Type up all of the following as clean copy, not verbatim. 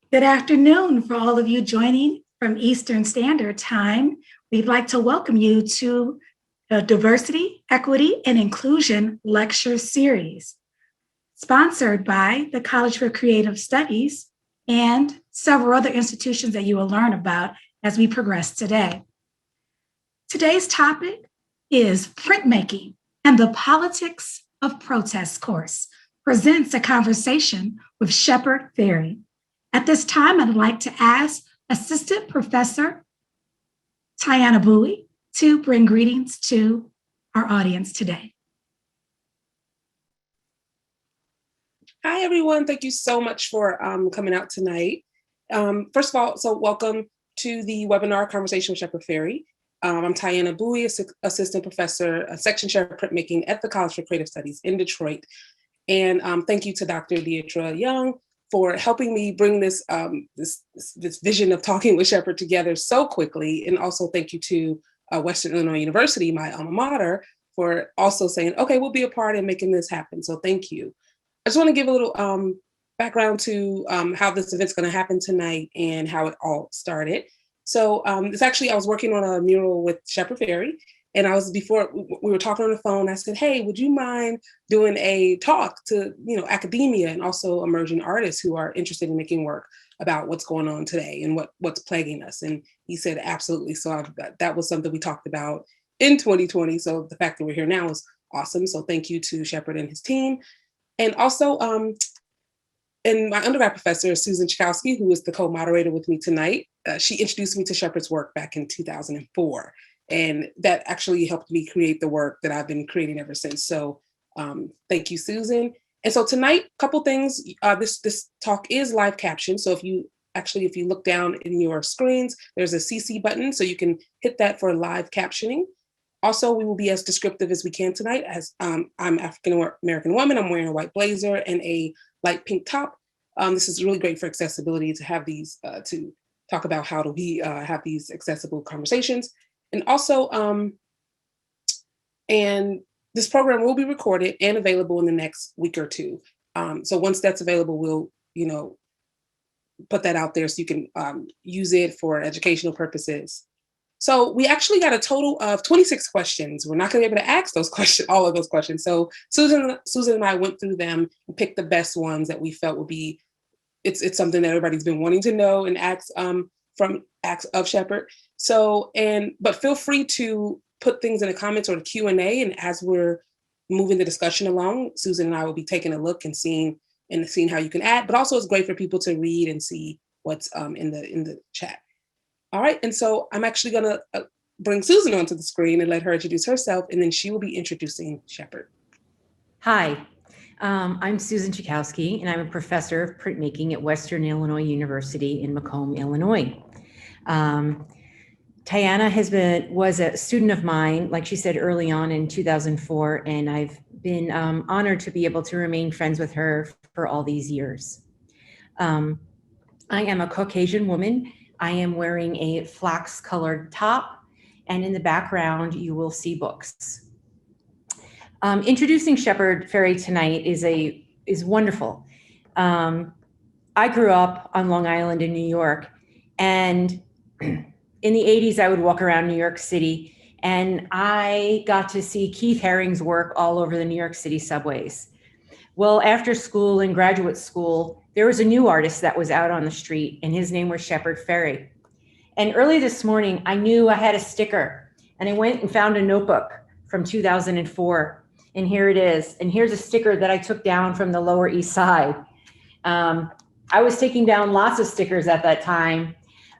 Good afternoon for all of you joining from Eastern Standard Time. We'd like to welcome you to the Diversity, Equity, and Inclusion Lecture Series, sponsored by the College for Creative Studies and several other institutions that you will learn about as we progress today. Today's topic is Printmaking and the Politics of Protest course presents a conversation with Shepard Fairey. At this time, I'd like to ask Assistant Professor Tyanna Buie to bring greetings to our audience today. Hi, everyone. Thank you so much for coming out tonight. First of all, so welcome to the webinar Conversation with Shepard Fairey. I'm Tyanna Buie, Assistant Professor, Section Chair of Printmaking at the College for Creative Studies in Detroit. And thank you to Dr. Anita Jung for helping me bring this vision of talking with Shepard together so quickly. And also thank you to Western Illinois University, my alma mater, for also saying, okay, we'll be a part in making this happen. So thank you. I just want to give a little background to how this event's going to happen tonight and how it all started. So it's actually, I was working on a mural with Shepard Fairey, and before we were talking on the phone, I said, hey, would you mind doing a talk to, academia and also emerging artists who are interested in making work about what's going on today and what's plaguing us? And he said, absolutely. So that was something we talked about in 2020. So the fact that we're here now is awesome. So thank you to Shepard and his team. And also, and my undergrad professor, Susan Czechowski, who is the co-moderator with me tonight, she introduced me to Shepard's work back in 2004. And that actually helped me create the work that I've been creating ever since. So thank you, Susan. And so tonight, a couple things. This talk is live captioned. So if you look down in your screens, there's a CC button. So you can hit that for live captioning. Also, we will be as descriptive as we can tonight, as I'm African-American woman. I'm wearing a white blazer and a light pink top. This is really great for accessibility to have these, to talk about how do we have these accessible conversations. And also, and this program will be recorded and available in the next week or two. So once that's available, we'll, put that out there so you can use it for educational purposes. So we actually got a total of 26 questions. We're not going to be able to ask those questions, all of those questions. So Susan and I went through them and picked the best ones that we felt would be, it's something that everybody's been wanting to know and ask from acts of Shepard. So, but feel free to put things in the comments or the Q&A. And as we're moving the discussion along, Susan and I will be taking a look and seeing how you can add, but also it's great for people to read and see what's in the chat. All right, and so I'm actually gonna bring Susan onto the screen and let her introduce herself, and then she will be introducing Shepard. Hi, I'm Susan Czechowski, and I'm a professor of printmaking at Western Illinois University in Macomb, Illinois. Tyanna was a student of mine, like she said, early on in 2004, and I've been honored to be able to remain friends with her for all these years. I am a Caucasian woman. I am wearing a flax colored top, and in the background, you will see books. Introducing Shepard Fairey tonight is wonderful. I grew up on Long Island in New York, and in the 80s, I would walk around New York City, and I got to see Keith Haring's work all over the New York City subways. Well, after school and graduate school, there was a new artist that was out on the street, and his name was Shepard Fairey. And early this morning, I knew I had a sticker, and I went and found a notebook from 2004, and here it is. And here's a sticker that I took down from the Lower East Side. I was taking down lots of stickers at that time,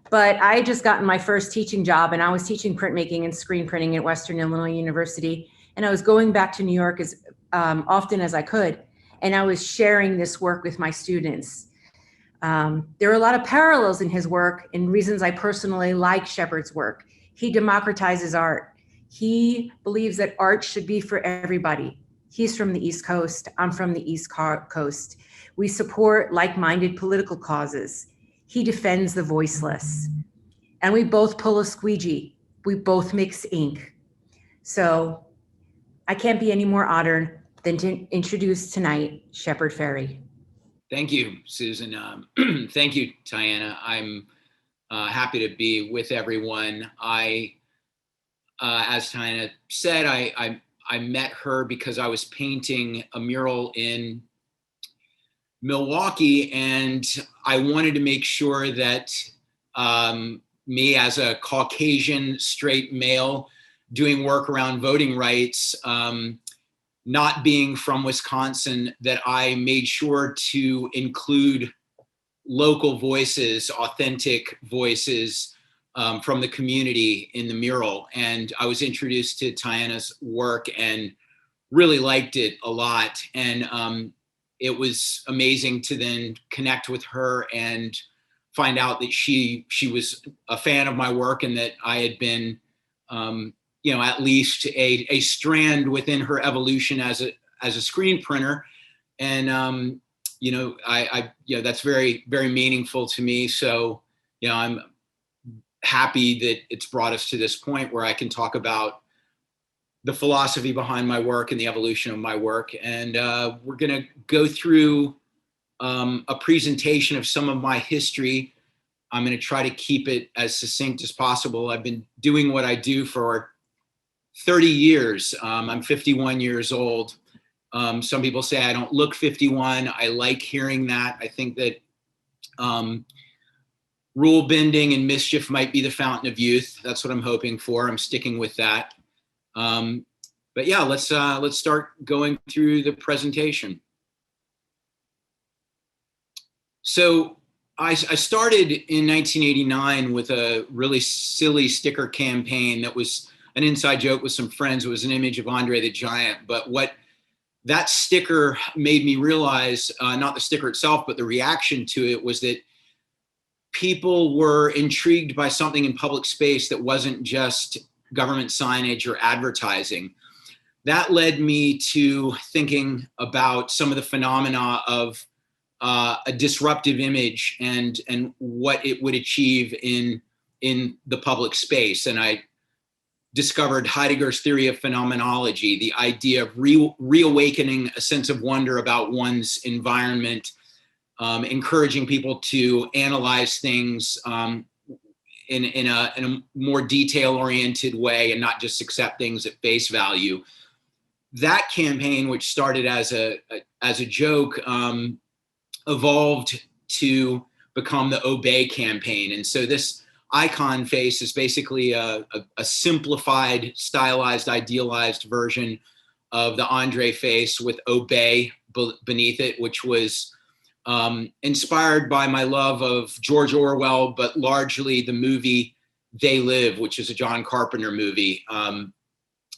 but I had just gotten my first teaching job, and I was teaching printmaking and screen printing at Western Illinois University, and I was going back to New York as often as I could. And I was sharing this work with my students. There are a lot of parallels in his work and reasons I personally like Shepard's work. He democratizes art. He believes that art should be for everybody. He's from the East Coast. I'm from the East Coast. We support like-minded political causes. He defends the voiceless. And we both pull a squeegee. We both mix ink. So I can't be any more honored than to introduce tonight Shepard Fairey. Thank you, Susan. Thank you, Tyanna. I'm happy to be with everyone. As Tyanna said, I met her because I was painting a mural in Milwaukee, and I wanted to make sure that me as a Caucasian straight male doing work around voting rights, not being from Wisconsin, that I made sure to include local voices, authentic voices from the community in the mural. And I was introduced to Tyanna's work and really liked it a lot. And it was amazing to then connect with her and find out that she was a fan of my work and that I had been, at least a strand within her evolution as a screen printer. And that's very, very meaningful to me. So, I'm happy that it's brought us to this point where I can talk about the philosophy behind my work and the evolution of my work. And we're going to go through a presentation of some of my history. I'm going to try to keep it as succinct as possible. I've been doing what I do for 30 years. I'm 51 years old. Some people say I don't look 51. I like hearing that. I think that rule bending and mischief might be the fountain of youth. That's what I'm hoping for. I'm sticking with that. But yeah, let's start going through the presentation. So I started in 1989 with a really silly sticker campaign that was an inside joke with some friends. It was an image of Andre the Giant. But what that sticker made me realize, not the sticker itself, but the reaction to it, was that people were intrigued by something in public space that wasn't just government signage or advertising. That led me to thinking about some of the phenomena of a disruptive image and what it would achieve in the public space. And I discovered Heidegger's theory of phenomenology, the idea of reawakening a sense of wonder about one's environment, encouraging people to analyze things in a more detail-oriented way and not just accept things at face value. That campaign, which started as a joke, evolved to become the Obey campaign. And so this icon face is basically a simplified, stylized, idealized version of the Andre face with Obey beneath it, which was inspired by my love of George Orwell, but largely the movie They Live, which is a John Carpenter movie.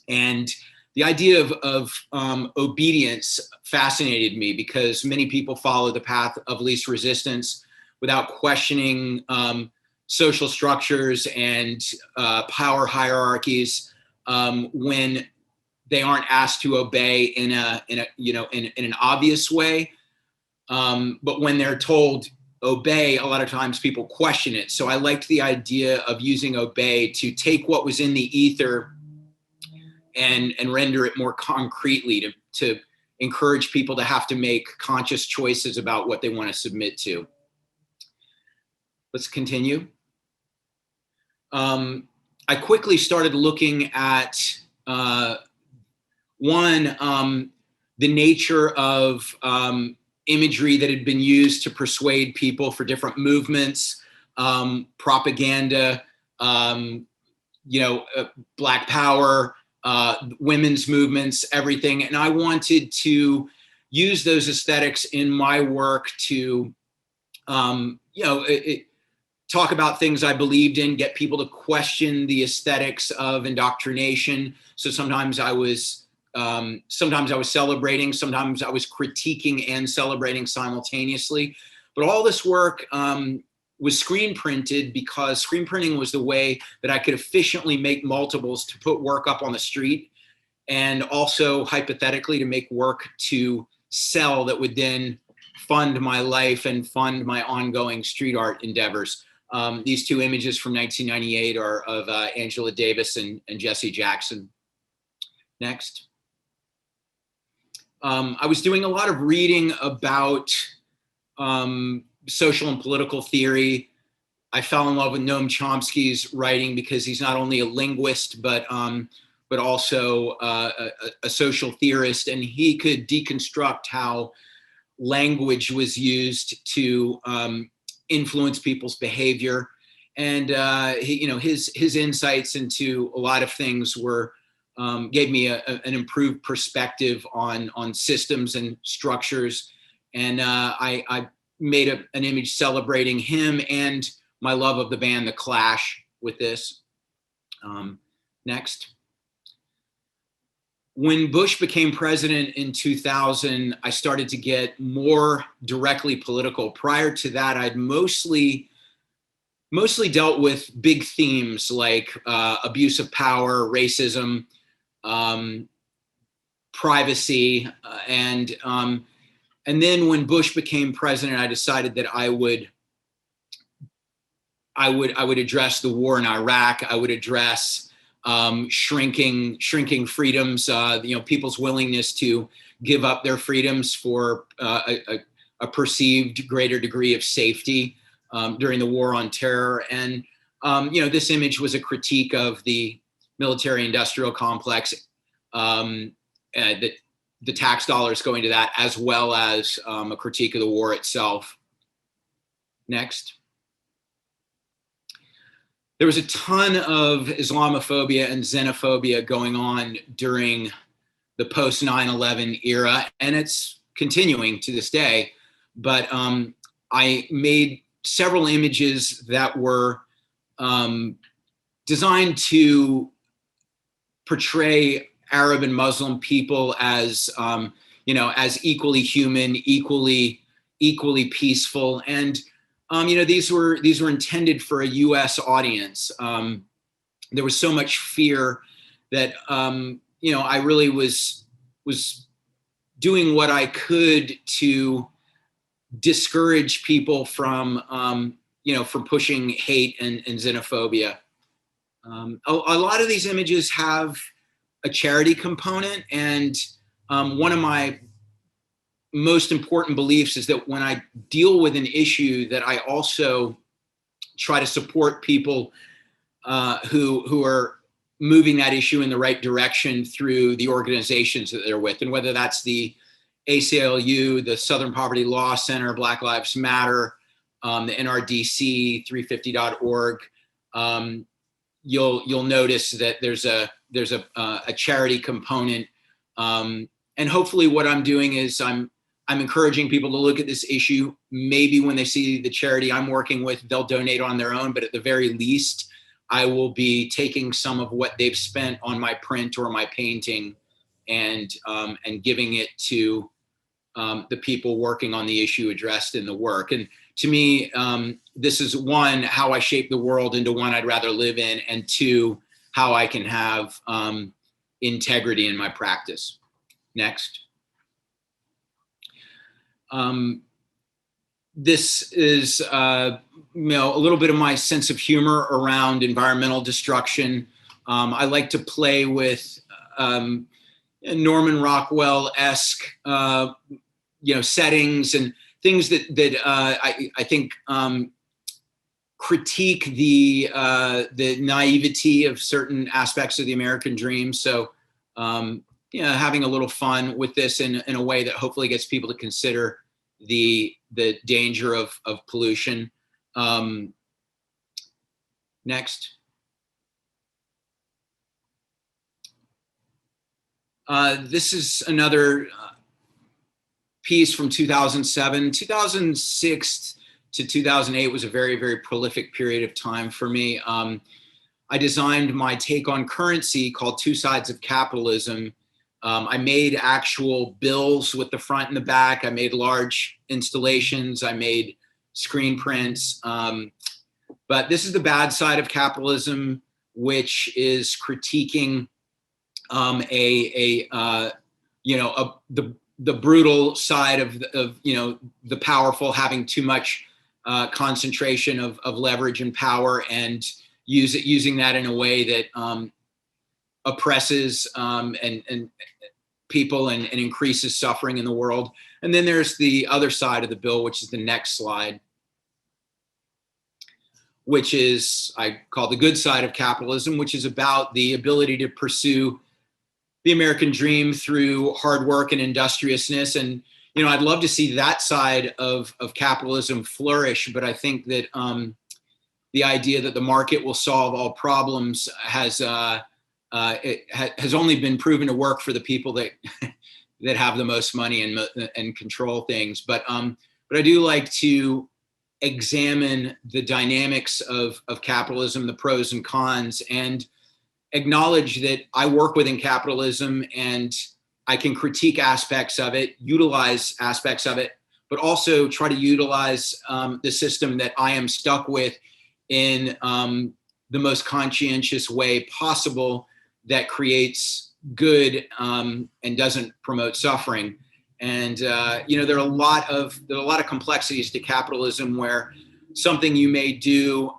And the idea of obedience fascinated me because many people follow the path of least resistance without questioning social structures and power hierarchies when they aren't asked to obey in an obvious way. But when they're told obey, a lot of times people question it. So I liked the idea of using obey to take what was in the ether and render it more concretely to encourage people to have to make conscious choices about what they want to submit to. Let's continue. I quickly started looking at the nature of imagery that had been used to persuade people for different movements, propaganda, Black Power, women's movements, everything. And I wanted to use those aesthetics in my work to, talk about things I believed in, get people to question the aesthetics of indoctrination. So sometimes I was celebrating, sometimes I was critiquing and celebrating simultaneously. But all this work was screen printed because screen printing was the way that I could efficiently make multiples to put work up on the street, and also hypothetically to make work to sell that would then fund my life and fund my ongoing street art endeavors. These two images from 1998 are of Angela Davis and Jesse Jackson. Next. I was doing a lot of reading about social and political theory. I fell in love with Noam Chomsky's writing because he's not only a linguist, but also a social theorist, and he could deconstruct how language was used to influence people's behavior. And his insights into a lot of things gave me an improved perspective on systems and structures. And I made an image celebrating him and my love of the band The Clash with this. Next. When Bush became president in 2000, I started to get more directly political. Prior to that, I'd mostly dealt with big themes like abuse of power, racism, privacy, and then when Bush became president, I decided that I would address the war in Iraq. I would address shrinking freedoms, people's willingness to give up their freedoms for a perceived greater degree of safety during the war on terror. And, this image was a critique of the military-industrial complex, the tax dollars going to that, as well as a critique of the war itself. Next. There was a ton of Islamophobia and xenophobia going on during the post 9/11 era, and it's continuing to this day. But I made several images that were designed to portray Arab and Muslim people as equally human, equally peaceful, and these were intended for a U.S. audience. There was so much fear that I really was doing what I could to discourage people from pushing hate and xenophobia. A lot of these images have a charity component, and one of my most important beliefs is that when I deal with an issue, that I also try to support people who are moving that issue in the right direction through the organizations that they're with. And whether that's the ACLU, the Southern Poverty Law Center, Black Lives Matter, the NRDC, 350.org, you'll notice that there's a charity component. And hopefully what I'm doing is I'm encouraging people to look at this issue. Maybe when they see the charity I'm working with, they'll donate on their own, but at the very least, I will be taking some of what they've spent on my print or my painting and giving it to the people working on the issue addressed in the work. And to me, this is one, how I shape the world into one I'd rather live in, and two, how I can have integrity in my practice. Next. This is a little bit of my sense of humor around environmental destruction. I like to play with Norman Rockwell-esque settings and things that I think critique the naivety of certain aspects of the American dream. So having a little fun with this in a way that hopefully gets people to consider the danger of pollution. Next. This is another piece from 2007. 2006 to 2008 was a very, very prolific period of time for me. I designed my take on currency called Two Sides of Capitalism. I made actual bills with the front and the back. I made large installations. I made screen prints. But this is the bad side of capitalism, which is critiquing the brutal side of the powerful having too much concentration of leverage and power, and using that in a way that oppresses and people and increases suffering in the world. And then there's the other side of the bill, which is the next slide, which is, I call the good side of capitalism, which is about the ability to pursue the American dream through hard work and industriousness. And, you know, I'd love to see that side of capitalism flourish, but I think that the idea that the market will solve all problems has only been proven to work for the people that that have the most money and control things. But I do like to examine the dynamics of capitalism, the pros and cons, and acknowledge that I work within capitalism and I can critique aspects of it, utilize aspects of it, but also try to utilize the system that I am stuck with in the most conscientious way possible that creates good and doesn't promote suffering. And you know, there are a lot of complexities to capitalism where something you may do,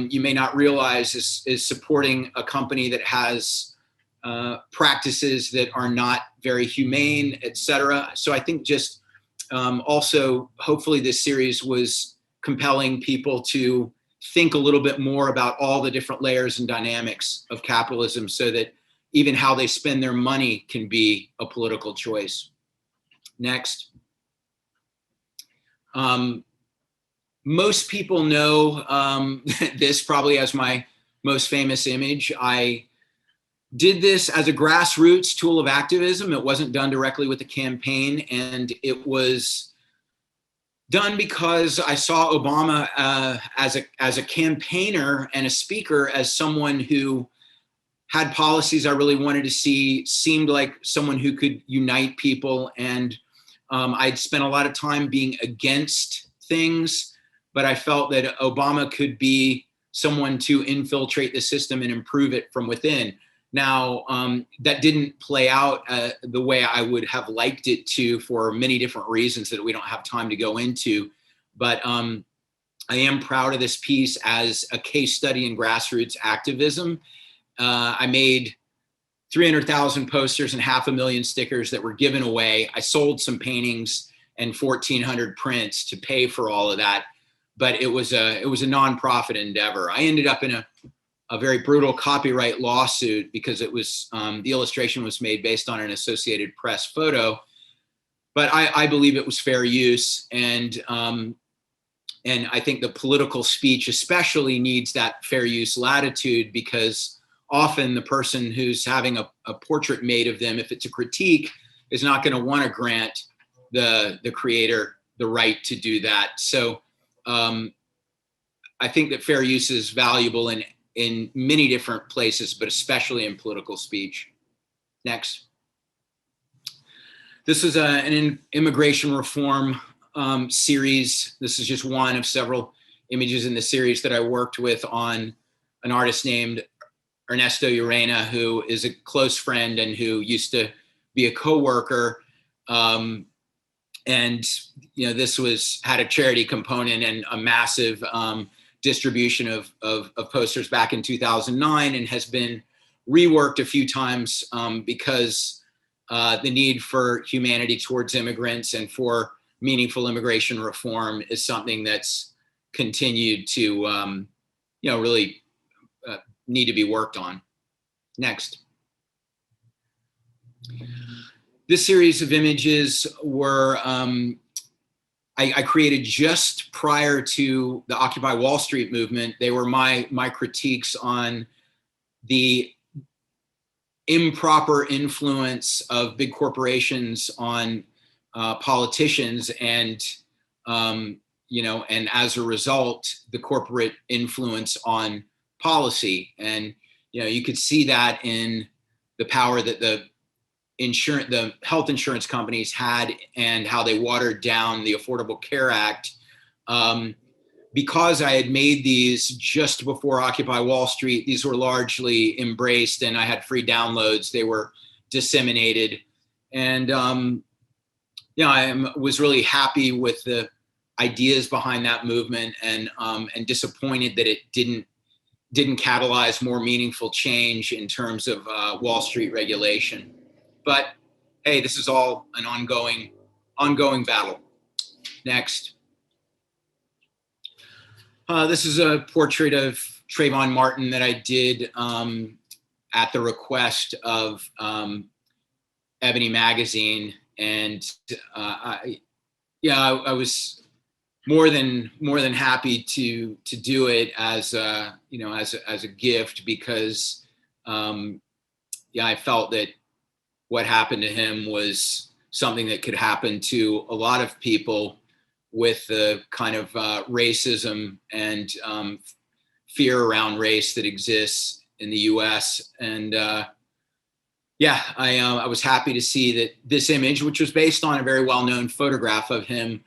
you may not realize is supporting a company that has practices that are not very humane, et cetera. So I think just also, hopefully this series was compelling people to think a little bit more about all the different layers and dynamics of capitalism so that even how they spend their money can be a political choice. Next. Most people know this probably as my most famous image. I did this as a grassroots tool of activism. It wasn't done directly with the campaign, and it was done because I saw Obama as a campaigner and a speaker, as someone who had policies I really wanted to see, seemed like someone who could unite people. And I'd spent a lot of time being against things, but I felt that Obama could be someone to infiltrate the system and improve it from within. Now, that didn't play out the way I would have liked it to for many different reasons that we don't have time to go into. But I am proud of this piece as a case study in grassroots activism. I made 300,000 posters and 500,000 stickers that were given away. I sold some paintings and 1,400 prints to pay for all of that. But it was a nonprofit endeavor. I ended up in a very brutal copyright lawsuit because it was the illustration was made based on an Associated Press photo, but I believe it was fair use, and I think the political speech especially needs that fair use latitude, because often the person who's having a portrait made of them, if it's a critique, is not going to want to grant the creator the right to do that. So I think that fair use is valuable in many different places, but especially in political speech. Next. This is an immigration reform series. This is just one of several images in the series that I worked with on an artist named Ernesto Urena, who is a close friend and who used to be a coworker. And you know, this had a charity component and a massive distribution of posters back in 2009, and has been reworked a few times because the need for humanity towards immigrants and for meaningful immigration reform is something that's continued to you know, really need to be worked on. Next. This series of images were I created just prior to the Occupy Wall Street movement. They were my critiques on the improper influence of big corporations on politicians, and you know, and as a result, the corporate influence on policy. And you know, you could see that in the power that the health insurance companies had, and how they watered down the Affordable Care Act. Because I had made these just before Occupy Wall Street, these were largely embraced, and I had free downloads. They were disseminated. And yeah, I was really happy with the ideas behind that movement, and disappointed that it didn't catalyze more meaningful change in terms of Wall Street regulation. But hey, this is all an ongoing ongoing battle. Next. This is a portrait of Trayvon Martin that I did at the request of Ebony Magazine, and I was more than happy to do it as a, as a gift, because I felt that what happened to him was something that could happen to a lot of people with the kind of racism and fear around race that exists in the U.S. And I was happy to see that this image, which was based on a very well-known photograph of him,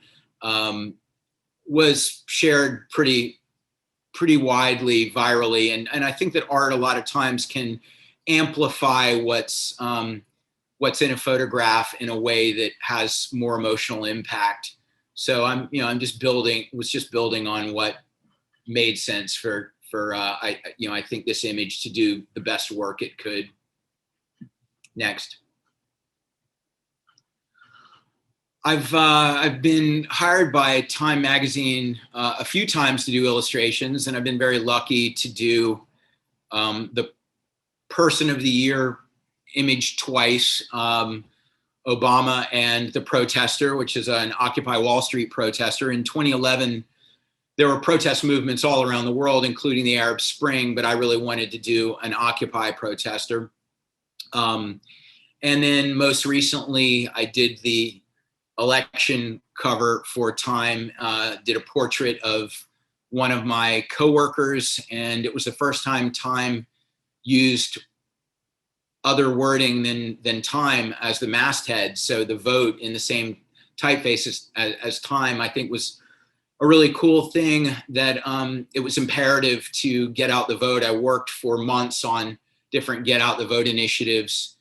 was shared pretty widely, virally. And I think that art a lot of times can amplify what's in a photograph in a way that has more emotional impact. So was just building on what made sense for I think this image to do the best work it could. Next. I've been hired by Time Magazine a few times to do illustrations, and I've been very lucky to do the Person of the Year image twice. Obama and the protester, which is an Occupy Wall Street protester. In 2011, there were protest movements all around the world, including the Arab Spring, but I really wanted to do an Occupy protester. And then most recently, I did the election cover for Time, did a portrait of one of my coworkers, and it was the first time Time used other wording than Time as the masthead. So the vote in the same typeface as Time, I think, was a really cool thing, that it was imperative to get out the vote. I worked for months on different get out the vote initiatives,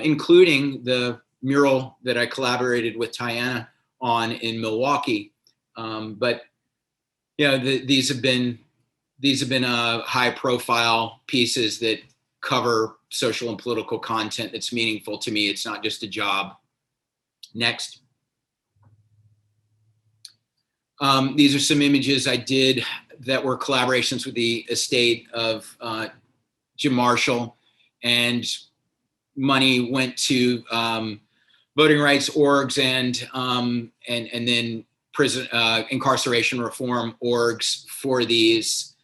including the mural that I collaborated with Tyanna on in Milwaukee. But these have been high profile pieces that cover social and political content that's meaningful to me. It's not just a job. Next. These are some images I did that were collaborations with the estate of Jim Marshall, and money went to voting rights orgs and then prison incarceration reform orgs for these.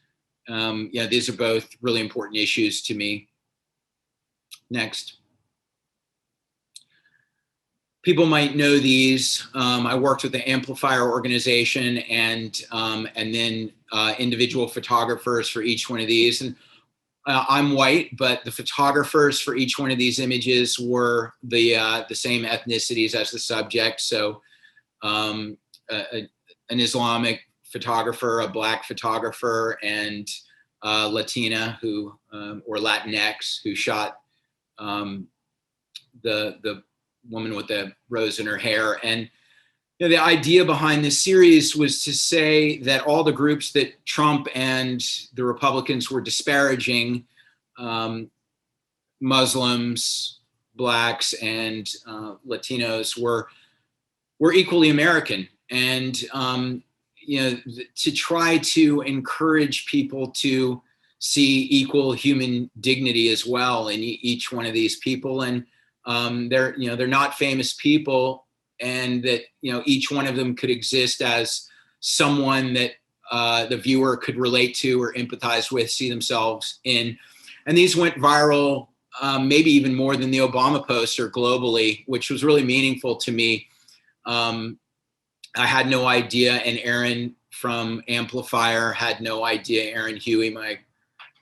These are both really important issues to me. Next. People might know these. I worked with the Amplifier organization and then individual photographers for each one of these. And I'm white, but the photographers for each one of these images were the same ethnicities as the subject. So an Islamic photographer, a Black photographer, and Latina or Latinx who shot the woman with the rose in her hair. And the idea behind this series was to say that all the groups that Trump and the Republicans were disparaging, Muslims, Blacks, and Latinos, were equally American. And to try to encourage people to see equal human dignity as well in each one of these people. And they're not famous people, and that each one of them could exist as someone that the viewer could relate to or empathize with, see themselves in. And these went viral, maybe even more than the Obama poster globally, which was really meaningful to me. I had no idea, and Aaron from Amplifier had no idea, Aaron Huey,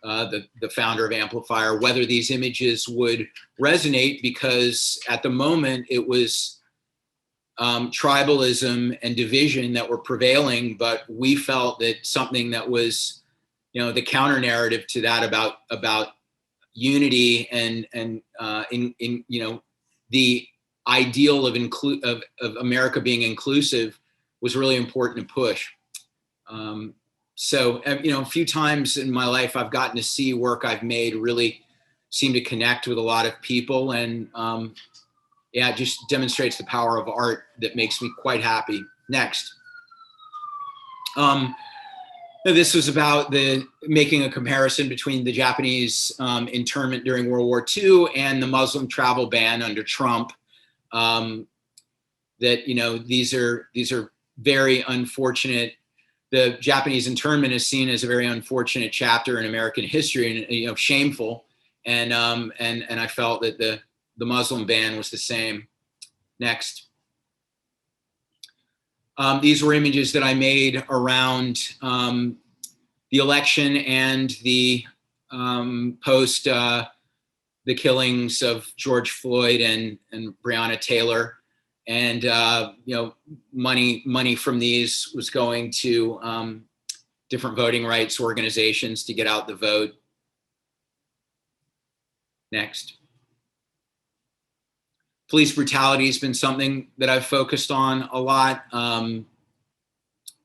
the founder of Amplifier, whether these images would resonate, because at the moment it was tribalism and division that were prevailing, but we felt that something that was, the counter narrative to that about unity and the ideal of America being inclusive was really important to push. So, a few times in my life, I've gotten to see work I've made really seem to connect with a lot of people. And yeah, it just demonstrates the power of art that makes me quite happy. Next. This was about making a comparison between the Japanese internment during World War II and the Muslim travel ban under Trump. That, you know, these are very unfortunate. The Japanese internment is seen as a very unfortunate chapter in American history, and, you know, shameful. And I felt that the Muslim ban was the same. Next. These were images that I made around the election and the post the killings of George Floyd and Breonna Taylor. And you know, money from these was going to different voting rights organizations to get out the vote. Next. Police brutality has been something that I've focused on a lot. I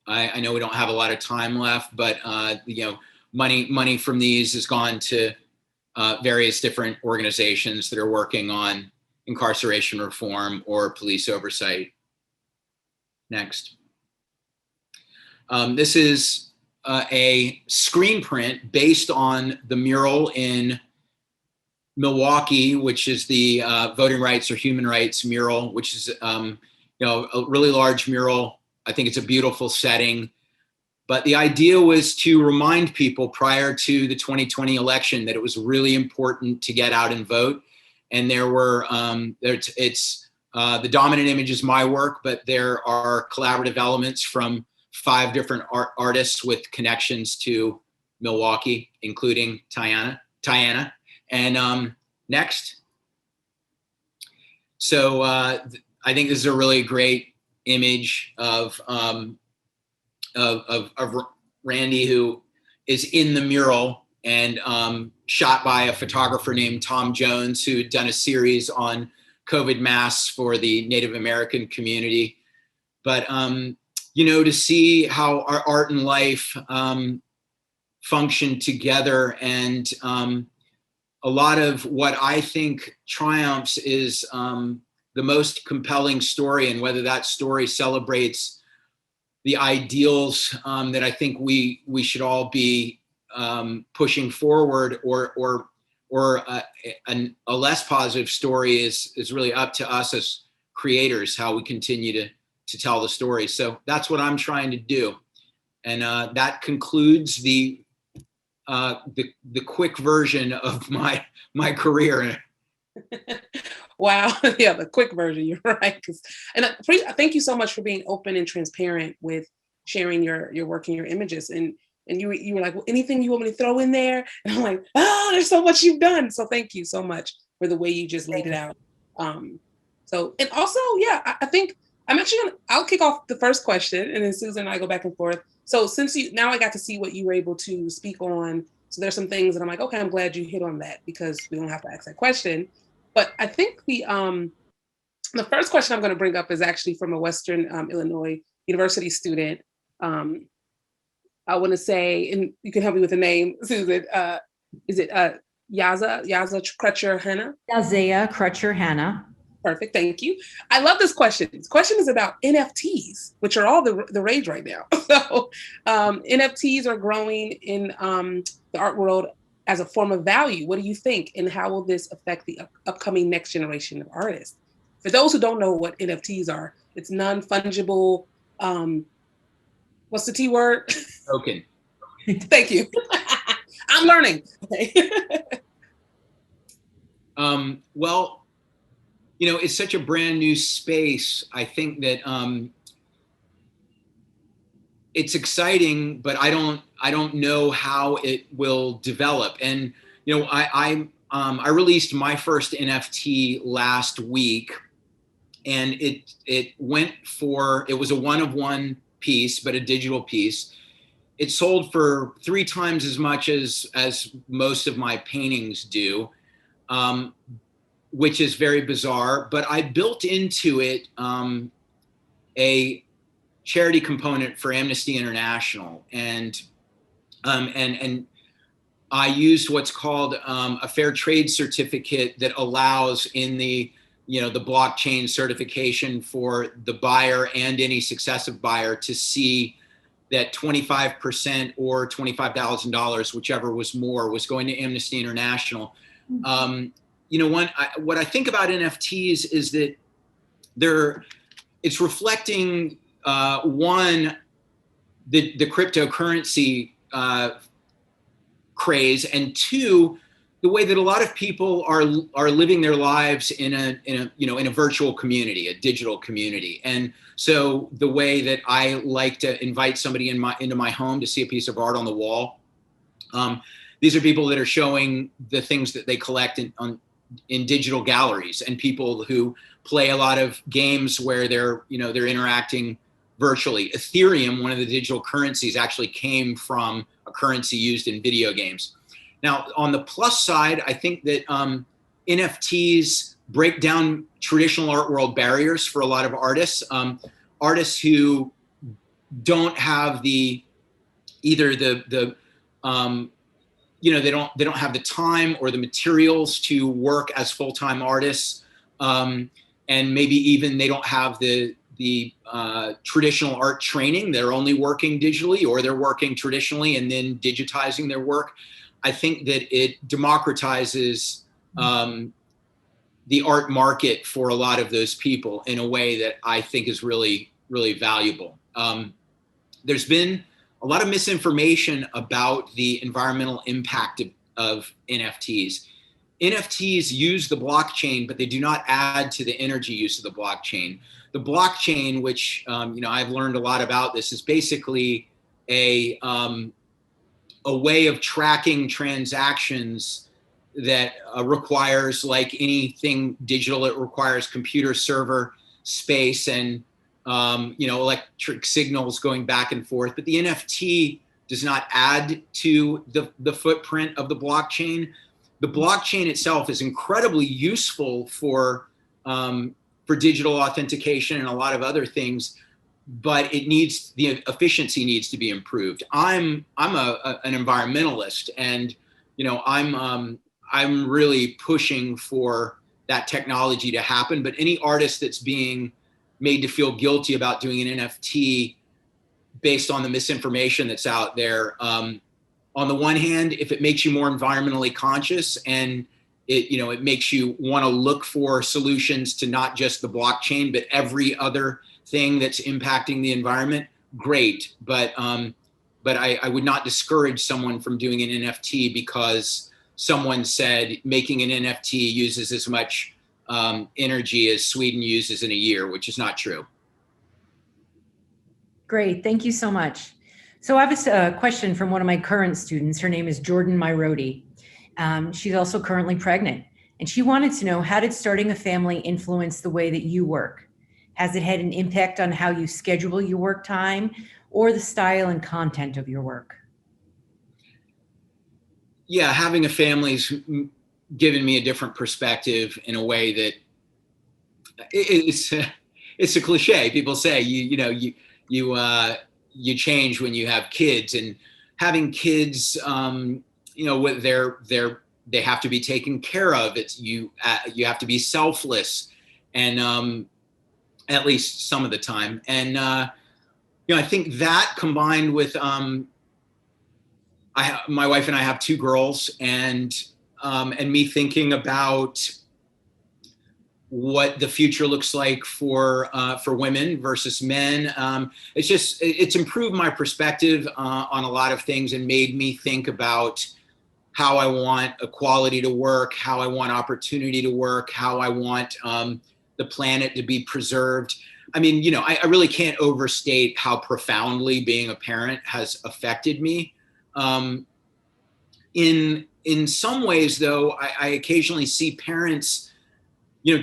know we don't have a lot of time left, but you know, money from these has gone to various different organizations that are working on incarceration reform or police oversight. Next. This is a screen print based on the mural in Milwaukee, which is the voting rights or human rights mural, which is you know, a really large mural. I think it's a beautiful setting. But the idea was to remind people prior to the 2020 election that it was really important to get out and vote. And there were, the dominant image is my work, but there are collaborative elements from 5 different artists with connections to Milwaukee, including Tyanna. And next. So I think this is a really great image of Randy, who is in the mural and shot by a photographer named Tom Jones, who had done a series on COVID masks for the Native American community. But, you know, to see how our art and life function together, and a lot of what I think triumphs is the most compelling story, and whether that story celebrates the ideals that I think we should all be pushing forward, or a less positive story is really up to us as creators, how we continue to tell the story. So that's what I'm trying to do. And that concludes the quick version of my career. Wow. Yeah, the quick version. You're right. And thank you so much for being open and transparent with sharing your work and your images. And you were like, well, anything you want me to throw in there? And I'm like, there's so much you've done. So thank you so much for the way you just laid it out. So, and also, yeah, I think I'll kick off the first question, and then Susan and I go back and forth. So since now I got to see what you were able to speak on. So there's some things that I'm like, okay, I'm glad you hit on that, because we don't have to ask that question. But I think the first question I'm going to bring up is actually from a Western Illinois University student. I want to say, and you can help me with the name, Susan. Is it Yaza Crutcher-Hanna? Yazaya Crutcher-Hanna. Perfect, thank you. I love this question. This question is about NFTs, which are all the rage right now. So NFTs are growing in the art world as a form of value. What do you think? And how will this affect the upcoming next generation of artists? For those who don't know what NFTs are, it's non-fungible, what's the T word? Token. Thank you. I'm learning. Okay. Well, you know, it's such a brand new space. I think that it's exciting, but I don't know how it will develop. And you know, I released my first NFT last week, and it was a one-of-one piece, but a digital piece. It sold for 3 times as much as most of my paintings do, which is very bizarre. But I built into it a charity component for Amnesty International, and I used what's called a fair trade certificate that allows, in the the blockchain certification for the buyer and any successive buyer to see that 25% or $25,000, whichever was more, was going to Amnesty International. What I think about NFTs is that it's reflecting one, the cryptocurrency craze, and two, the way that a lot of people are living their lives in a virtual community, a digital community. And so the way that I like to invite somebody into my home to see a piece of art on the wall, these are people that are showing the things that they collect in digital galleries, and people who play a lot of games where they're interacting virtually. Ethereum, one of the digital currencies, actually came from a currency used in video games. Now, on the plus side, I think that NFTs break down traditional art world barriers for a lot of artists. Artists who don't have they don't have the time or the materials to work as full-time artists, and maybe even they don't have the traditional art training. They're only working digitally, or they're working traditionally and then digitizing their work. I think that it democratizes the art market for a lot of those people in a way that I think is really, really valuable. There's been a lot of misinformation about the environmental impact of NFTs. NFTs use the blockchain, but they do not add to the energy use of the blockchain. The blockchain, which I've learned a lot about this, is basically a way of tracking transactions that requires, like anything digital, it requires computer server space and electric signals going back and forth. But the NFT does not add to the footprint of the blockchain. The blockchain itself is incredibly useful for digital authentication and a lot of other things, but the efficiency needs to be improved. I'm an environmentalist, and I'm really pushing for that technology to happen. But any artist that's being made to feel guilty about doing an NFT based on the misinformation that's out there, on the one hand, if it makes you more environmentally conscious and it makes you want to look for solutions to not just the blockchain, but every other thing that's impacting the environment, great. But I would not discourage someone from doing an NFT because someone said making an NFT uses as much energy as Sweden uses in a year, which is not true. Great, thank you so much. So I have a question from one of my current students. Her name is Jordan Myrodi. She's also currently pregnant, and she wanted to know, how did starting a family influence the way that you work? Has it had an impact on how you schedule your work time or the style and content of your work? Yeah, having a family's given me a different perspective in a way that it's a cliche. People say you change when you have kids, and having kids, they have to be taken care of. You have to be selfless, and at least some of the time. And I think that combined with my wife and I have two girls, and me thinking about what the future looks like for women versus men. It's improved my perspective on a lot of things and made me think about how I want equality to work, how I want opportunity to work, how I want the planet to be preserved. I mean, I really can't overstate how profoundly being a parent has affected me. In some ways, though, I occasionally see parents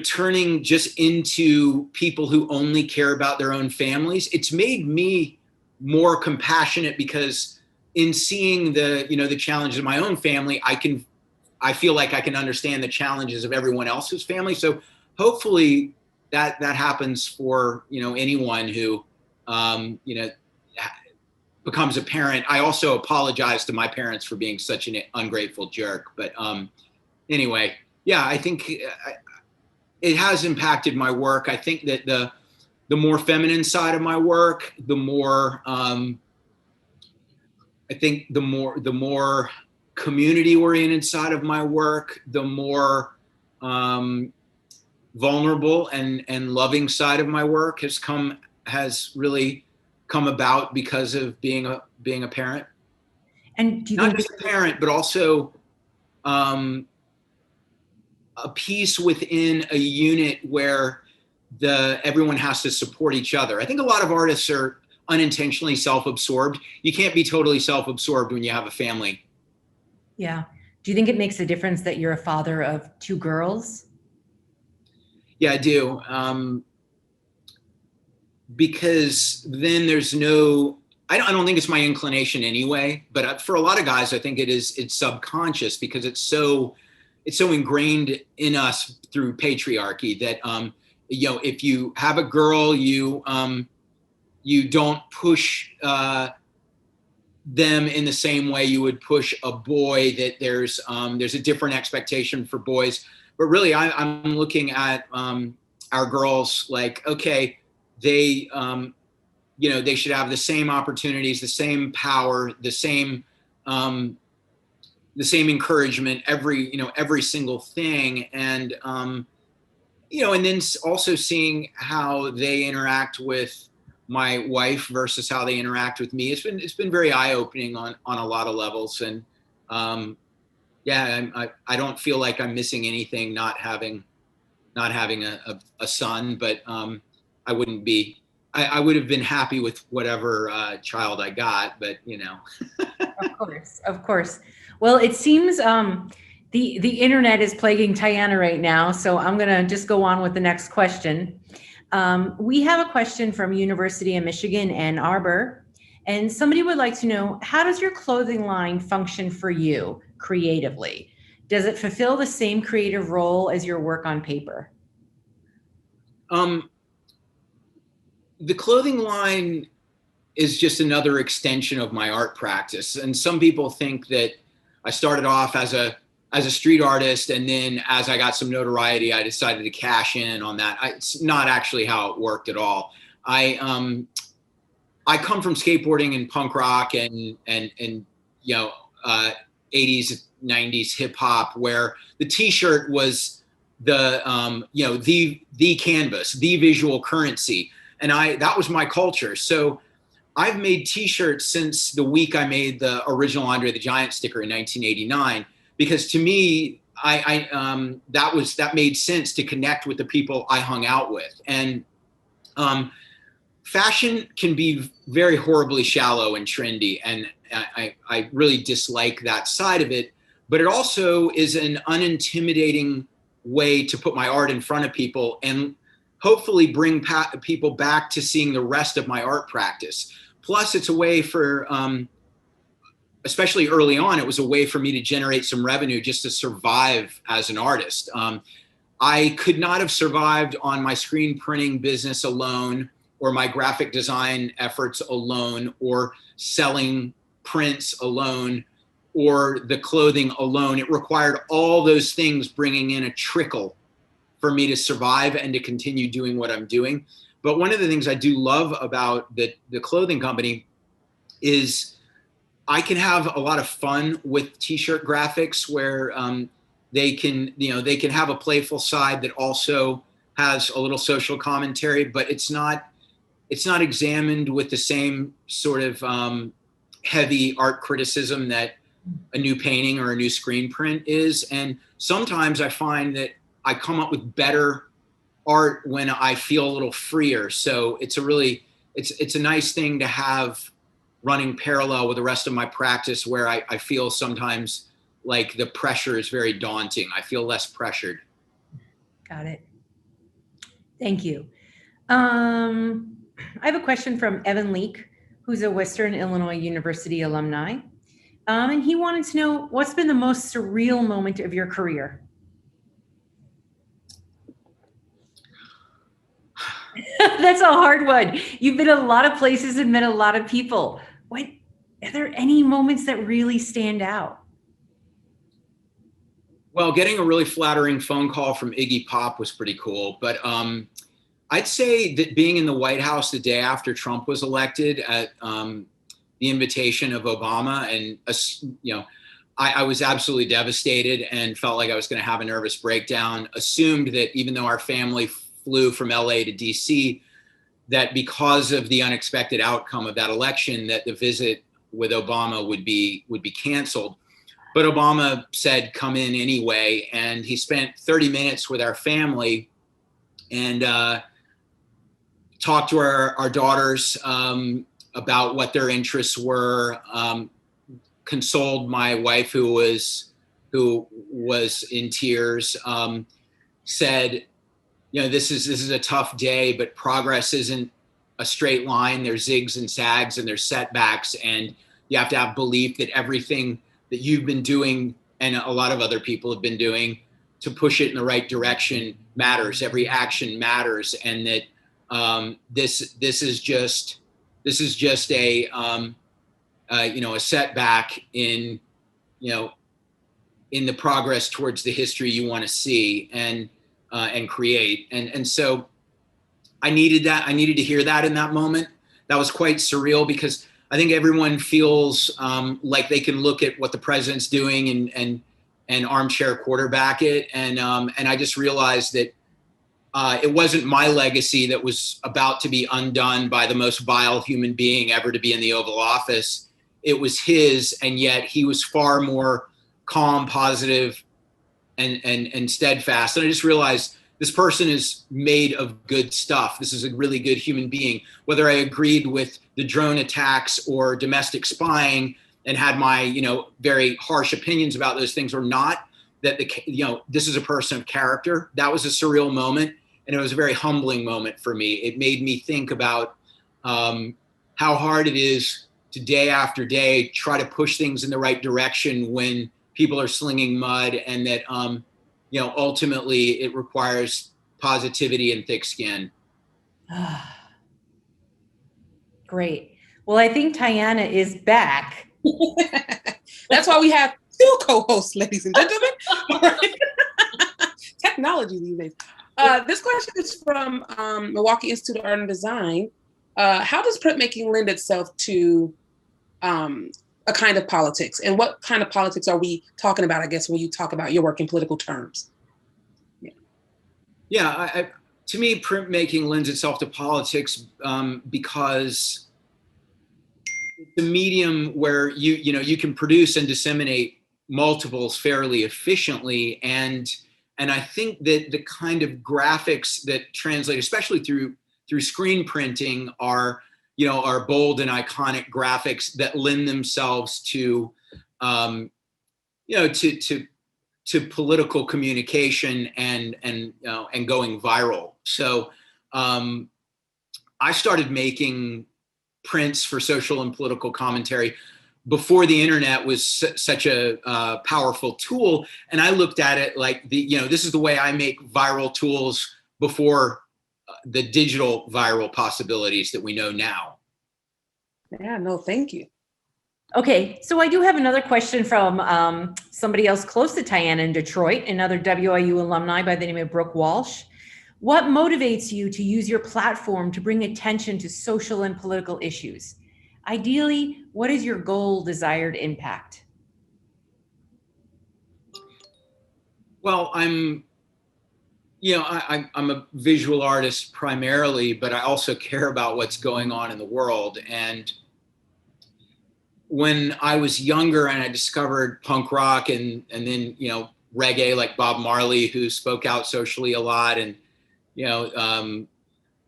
turning just into people who only care about their own families. It's made me more compassionate because in seeing the challenges of my own family, I feel like I can understand the challenges of everyone else's family. So hopefully that happens for, anyone who, becomes a parent. I also apologize to my parents for being such an ungrateful jerk. But anyway, yeah, I think it has impacted my work. I think that the more feminine side of my work, the more I think the more community oriented side of my work, the more vulnerable and loving side of my work has really come about because of being a parent. And do you Not think just a parent, but also a piece within a unit where everyone has to support each other. I think a lot of artists are unintentionally self-absorbed. You can't be totally self-absorbed when you have a family. Yeah. Do you think it makes a difference that you're a father of 2 girls? Yeah, I do. Because then there's no, I don't think it's my inclination anyway, but for a lot of guys, I think it's subconscious because it's so ingrained in us through patriarchy that, if you have a girl, you don't push them in the same way you would push a boy, that there's a different expectation for boys. But really, I'm looking at our girls like, okay, they they should have the same opportunities, the same power, the same encouragement, every single thing. And and then also seeing how they interact with my wife versus how they interact with me. It's been very eye-opening on a lot of levels. And I don't feel like I'm missing anything not having a son, but I wouldn't be. I would have been happy with whatever child I got, but Of course. Well, it seems the internet is plaguing Tyanna right now, so I'm gonna just go on with the next question. We have a question from University of Michigan, Ann Arbor, and somebody would like to know, how does your clothing line function for you creatively? Does it fulfill the same creative role as your work on paper? The clothing line is just another extension of my art practice. And some people think that I started off as a street artist, and then as I got some notoriety, I decided to cash in on that. It's not actually how it worked at all. I come from skateboarding and punk rock and 80s, 90s hip hop, where the t-shirt was the canvas, the visual currency. And that was my culture. So I've made t-shirts since the week I made the original Andre the Giant sticker in 1989, because to me, that made sense to connect with the people I hung out with. And fashion can be very horribly shallow and trendy, and I really dislike that side of it. But it also is an unintimidating way to put my art in front of people and hopefully bring people back to seeing the rest of my art practice. Plus, it's a way for, especially early on, it was a way for me to generate some revenue just to survive as an artist. I could not have survived on my screen printing business alone, or my graphic design efforts alone, or selling prints alone, or the clothing alone. It required all those things bringing in a trickle for me to survive and to continue doing what I'm doing. But one of the things I do love about the clothing company is I can have a lot of fun with t-shirt graphics, where they can have a playful side that also has a little social commentary, but it's not examined with the same sort of heavy art criticism that a new painting or a new screen print is. And sometimes I find that I come up with better art when I feel a little freer. So it's a nice thing to have running parallel with the rest of my practice, where I feel sometimes like the pressure is very daunting. I feel less pressured. Got it. Thank you. I have a question from Evan Leake, who's a Western Illinois University alumni. And he wanted to know, what's been the most surreal moment of your career? That's a hard one. You've been a lot of places and met a lot of people. Are there any moments that really stand out? Well, getting a really flattering phone call from Iggy Pop was pretty cool. But I'd say that being in the White House the day after Trump was elected at the invitation of Obama, and I was absolutely devastated and felt like I was going to have a nervous breakdown. Assumed that even though our family flew from LA to DC, that because of the unexpected outcome of that election, that the visit with Obama would be canceled. But Obama said, come in anyway. And he spent 30 minutes with our family and talked to our daughters about what their interests were, consoled my wife who was in tears, said, this is a tough day, but progress isn't a straight line. There's zigs and sags and there's setbacks, and you have to have belief that everything that you've been doing and a lot of other people have been doing to push it in the right direction matters. Every action matters, and that this is just a a setback in the progress towards the history you want to see and create. And so I needed that. I needed to hear that in that moment. That was quite surreal, because I think everyone feels like they can look at what the president's doing and armchair quarterback it. And I just realized that it wasn't my legacy that was about to be undone by the most vile human being ever to be in the Oval Office. It was his, and yet he was far more calm, positive, and steadfast. And I just realized this person is made of good stuff. This is a really good human being. Whether I agreed with the drone attacks or domestic spying and had my, very harsh opinions about those things or not, that this is a person of character. That was a surreal moment, and it was a very humbling moment for me. It made me think about how hard it is to day after day try to push things in the right direction when people are slinging mud, and that ultimately it requires positivity and thick skin. Great. Well, I think Tyanna is back. That's why we have two co-hosts, ladies and gentlemen. Technology these days. This question is from Milwaukee Institute of Art and Design. How does printmaking lend itself to a kind of politics? And what kind of politics are we talking about, I guess, when you talk about your work in political terms? Yeah, to me, printmaking lends itself to politics because it's a medium where you can produce and disseminate multiples fairly efficiently, and I think that the kind of graphics that translate, especially through screen printing, are bold and iconic graphics that lend themselves to to political communication and going viral. So I started making prints for social and political commentary before the internet was such a powerful tool, and I looked at it like this is the way I make viral tools before the digital viral possibilities that we know now. Yeah, no, thank you. Okay, so I do have another question from somebody else close to Tyanna in Detroit, another WIU alumni by the name of Brooke Walsh. What motivates you to use your platform to bring attention to social and political issues? Ideally, what is your goal, desired impact? Well, I'm a visual artist primarily, but I also care about what's going on in the world. And when I was younger and I discovered punk rock and then, reggae, like Bob Marley, who spoke out socially a lot, and,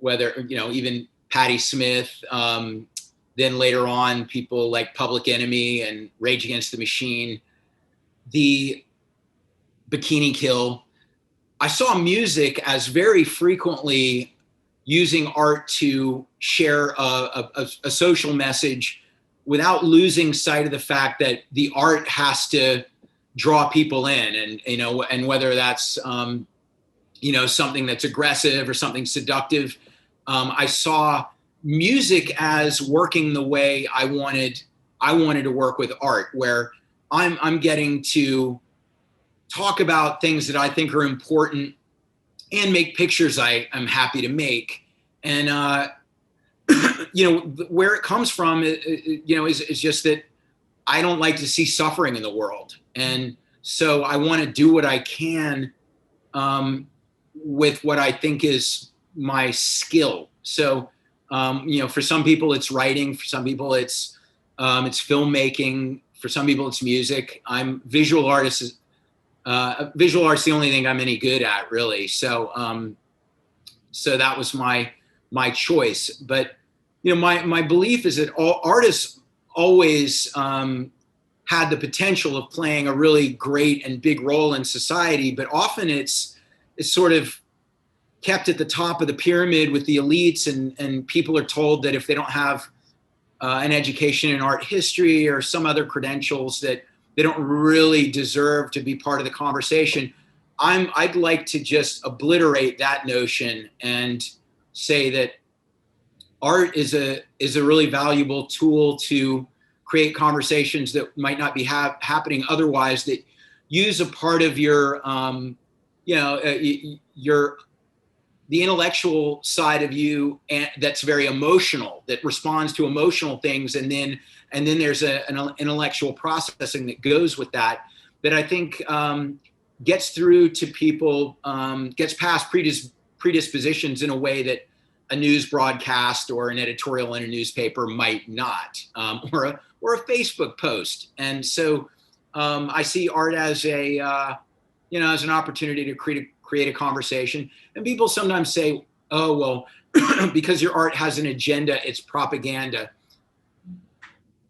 even Patti Smith, then later on, people like Public Enemy and Rage Against the Machine, the Bikini Kill, I saw music as very frequently using art to share a social message without losing sight of the fact that the art has to draw people in, and whether that's something that's aggressive or something seductive. I saw music as working the way I wanted to work with art, where I'm getting to talk about things that I think are important and make pictures I'm happy to make. And, where it comes from, is just that I don't like to see suffering in the world. And so I want to do what I can with what I think is my skill. So, for some people it's writing, for some people it's filmmaking, for some people it's music. I'm visual artist. Visual art's the only thing I'm any good at, really. So that was my choice. But my belief is that all artists always had the potential of playing a really great and big role in society, but often it's sort of kept at the top of the pyramid with the elites, and people are told that if they don't have an education in art history or some other credentials, that they don't really deserve to be part of the conversation. I'd like to just obliterate that notion and say that art is a really valuable tool to create conversations that might not be happening otherwise, that use a part of your the intellectual side of you, and that's very emotional, that responds to emotional things, and then there's an intellectual processing that goes with that I think gets through to people, gets past predispositions in a way that a news broadcast or an editorial in a newspaper might not, or a Facebook post. And so I see art as as an opportunity to create a conversation. And people sometimes say, oh, well, because your art has an agenda, it's propaganda.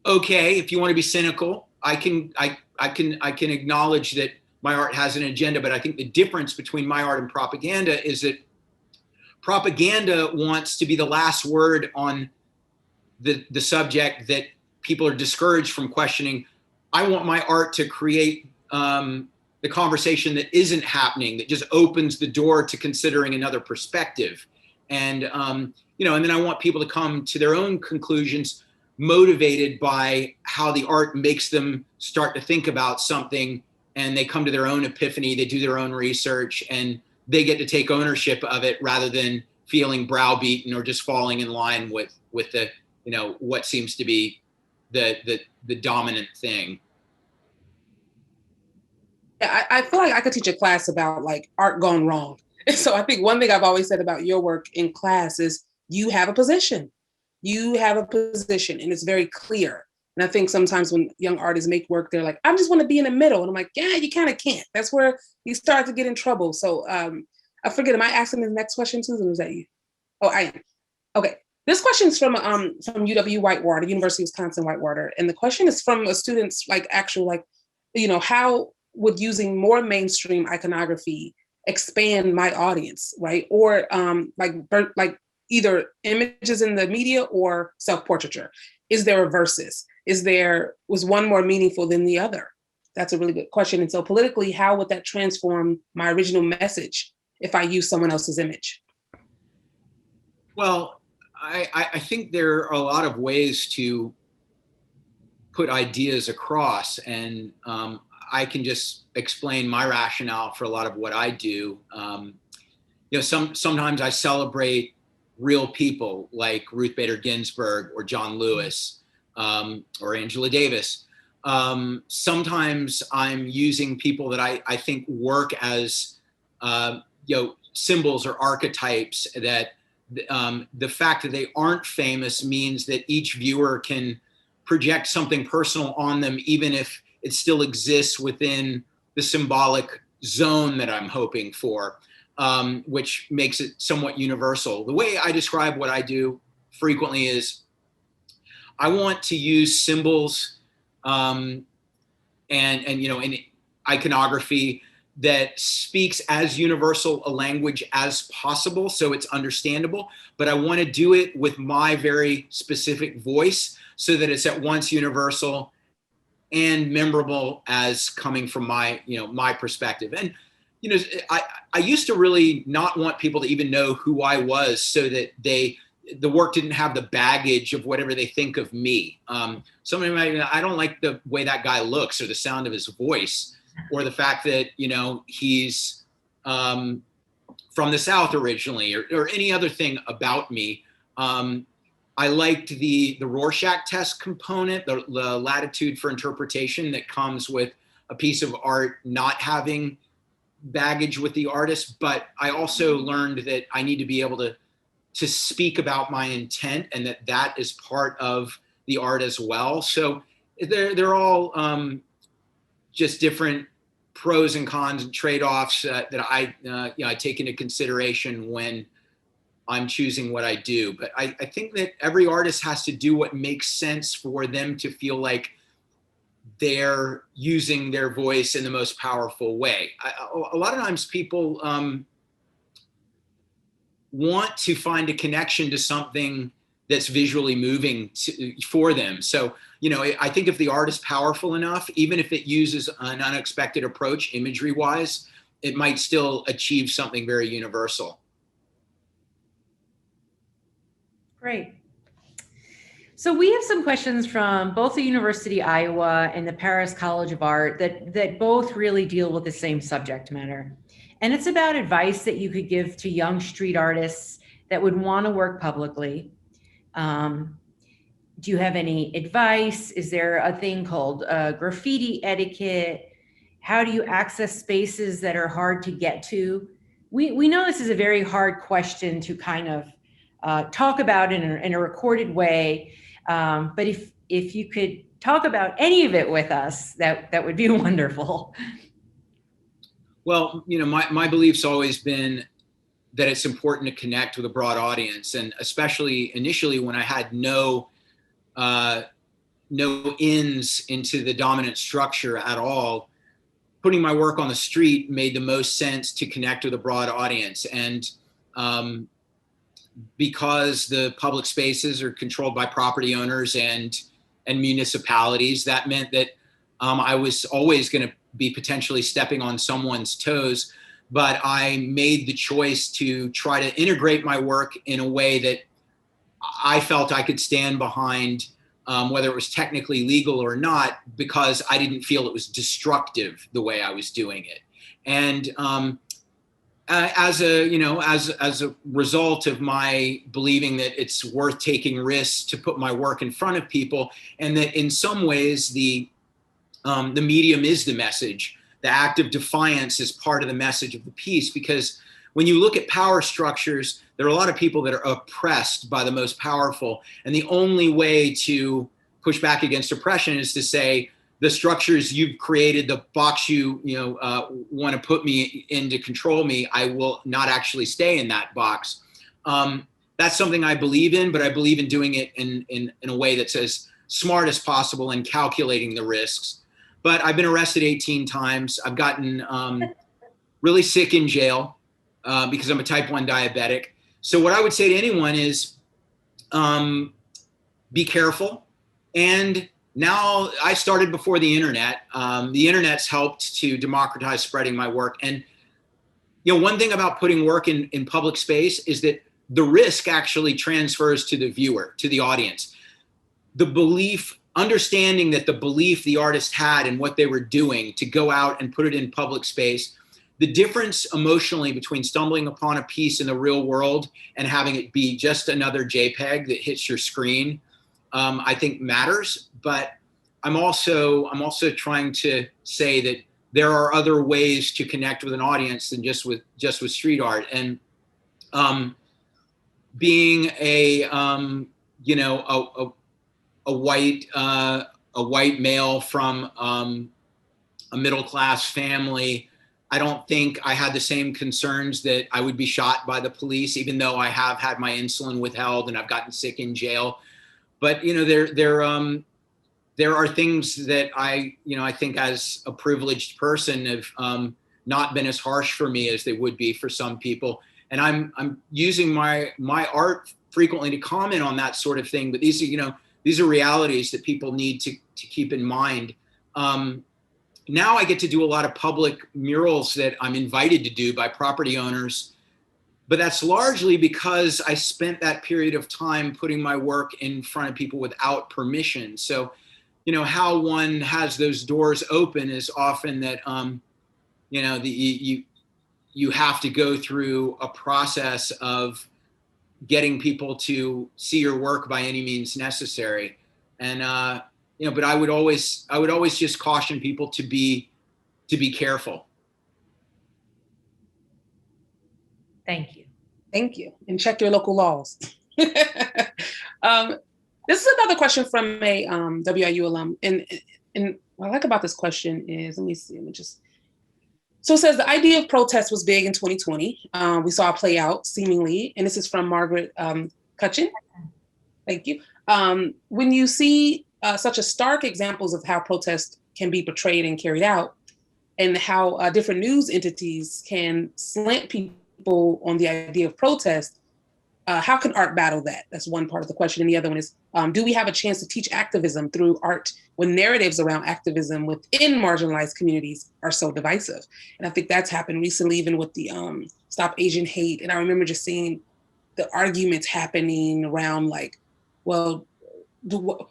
Okay, if you want to be cynical, I can acknowledge that my art has an agenda, but I think the difference between my art and propaganda is that propaganda wants to be the last word on the subject that people are discouraged from questioning. I want my art to create the conversation that isn't happening, that just opens the door to considering another perspective. And, and then I want people to come to their own conclusions, motivated by how the art makes them start to think about something, and they come to their own epiphany, they do their own research, and they get to take ownership of it rather than feeling browbeaten or just falling in line with the, what seems to be the dominant thing. Yeah, I feel like I could teach a class about like art gone wrong. And so I think one thing I've always said about your work in class is you have a position. You have a position, and it's very clear. And I think sometimes when young artists make work, they're like, I just want to be in the middle. And I'm like, yeah, you kind of can't. That's where you start to get in trouble. So I forget, am I asking the next question, Susan? Or was that you? Oh, I am. Okay. This question is from UW Whitewater, University of Wisconsin Whitewater. And the question is from a student's how would using more mainstream iconography expand my audience, right? Or like either images in the media or self-portraiture. Is there a versus? Was one more meaningful than the other? That's a really good question. And so politically, how would that transform my original message if I use someone else's image? Well, I think there are a lot of ways to put ideas across, and I can just explain my rationale for a lot of what I do. Sometimes I celebrate real people like Ruth Bader Ginsburg or John Lewis or Angela Davis. Sometimes I'm using people that I think work as symbols or archetypes, that the fact that they aren't famous means that each viewer can project something personal on them, even if it still exists within the symbolic zone that I'm hoping for, which makes it somewhat universal. The way I describe what I do frequently is I want to use symbols and in iconography that speaks as universal a language as possible, so it's understandable, but I want to do it with my very specific voice so that it's at once universal and memorable as coming from my perspective. And I used to really not want people to even know who I was, so that the work didn't have the baggage of whatever they think of me. Somebody might, I don't like the way that guy looks or the sound of his voice. or the fact that, he's from the South originally, or any other thing about me. I liked the Rorschach test component, the latitude for interpretation that comes with a piece of art not having baggage with the artist. But I also learned that I need to be able to speak about my intent, and that is part of the art as well. So they're all just different pros and cons and trade-offs that I take into consideration when I'm choosing what I do. But I think that every artist has to do what makes sense for them to feel like they're using their voice in the most powerful way. A lot of times people want to find a connection to something that's visually moving for them. So, I think if the art is powerful enough, even if it uses an unexpected approach imagery wise, it might still achieve something very universal. Great. So we have some questions from both the University of Iowa and the Paris College of Art that both really deal with the same subject matter. And it's about advice that you could give to young street artists that would want to work publicly. Do you have any advice? Is there a thing called graffiti etiquette? How do you access spaces that are hard to get to? We know this is a very hard question to kind of talk about in a recorded way. But if you could talk about any of it with us, that would be wonderful. Well, my belief's always been that it's important to connect with a broad audience, and especially initially when I had no ins into the dominant structure at all, putting my work on the street made the most sense to connect with a broad audience. And because the public spaces are controlled by property owners and municipalities, that meant that I was always going to be potentially stepping on someone's toes. But I made the choice to try to integrate my work in a way that I felt I could stand behind, whether it was technically legal or not, because I didn't feel it was destructive the way I was doing it. And as a result of my believing that it's worth taking risks to put my work in front of people, and that in some ways the medium is the message. The act of defiance is part of the message of the piece, because when you look at power structures, there are a lot of people that are oppressed by the most powerful. And the only way to push back against oppression is to say, the structures you've created, the box you want to put me in to control me, I will not actually stay in that box. That's something I believe in, but I believe in doing it in a way that's as smart as possible and calculating the risks. But I've been arrested 18 times. I've gotten really sick in jail because I'm a type 1 diabetic. So what I would say to anyone is be careful. And now I started before the internet. The internet's helped to democratize spreading my work. And one thing about putting work in public space is that the risk actually transfers to the viewer, to the audience. The belief, understanding that the belief the artist had in what they were doing to go out and put it in public space, the difference emotionally between stumbling upon a piece in the real world and having it be just another JPEG that hits your screen, I think matters. But I'm also trying to say that there are other ways to connect with an audience than just with street art. And being a white male from a middle-class family, I don't think I had the same concerns that I would be shot by the police, even though I have had my insulin withheld and I've gotten sick in jail. But there are things that I think as a privileged person have not been as harsh for me as they would be for some people. And I'm using my art frequently to comment on that sort of thing. But these are realities that people need to keep in mind. Now I get to do a lot of public murals that I'm invited to do by property owners, but that's largely because I spent that period of time putting my work in front of people without permission. So how one has those doors open is often that, you have to go through a process of getting people to see your work by any means necessary. And, but I would always just caution people to be careful. Thank you. Thank you. And check your local laws. This is another question from a WIU alum. And what I like about this question is, so it says the idea of protest was big in 2020. We saw it play out seemingly, and this is from Margaret Cutchin. Thank you. When you see such a stark examples of how protest can be portrayed and carried out, and how different news entities can slant people on the idea of protest, how can art battle that? That's one part of the question. And the other one is, do we have a chance to teach activism through art when narratives around activism within marginalized communities are so divisive? And I think that's happened recently, even with the Stop Asian Hate. And I remember just seeing the arguments happening around like, well,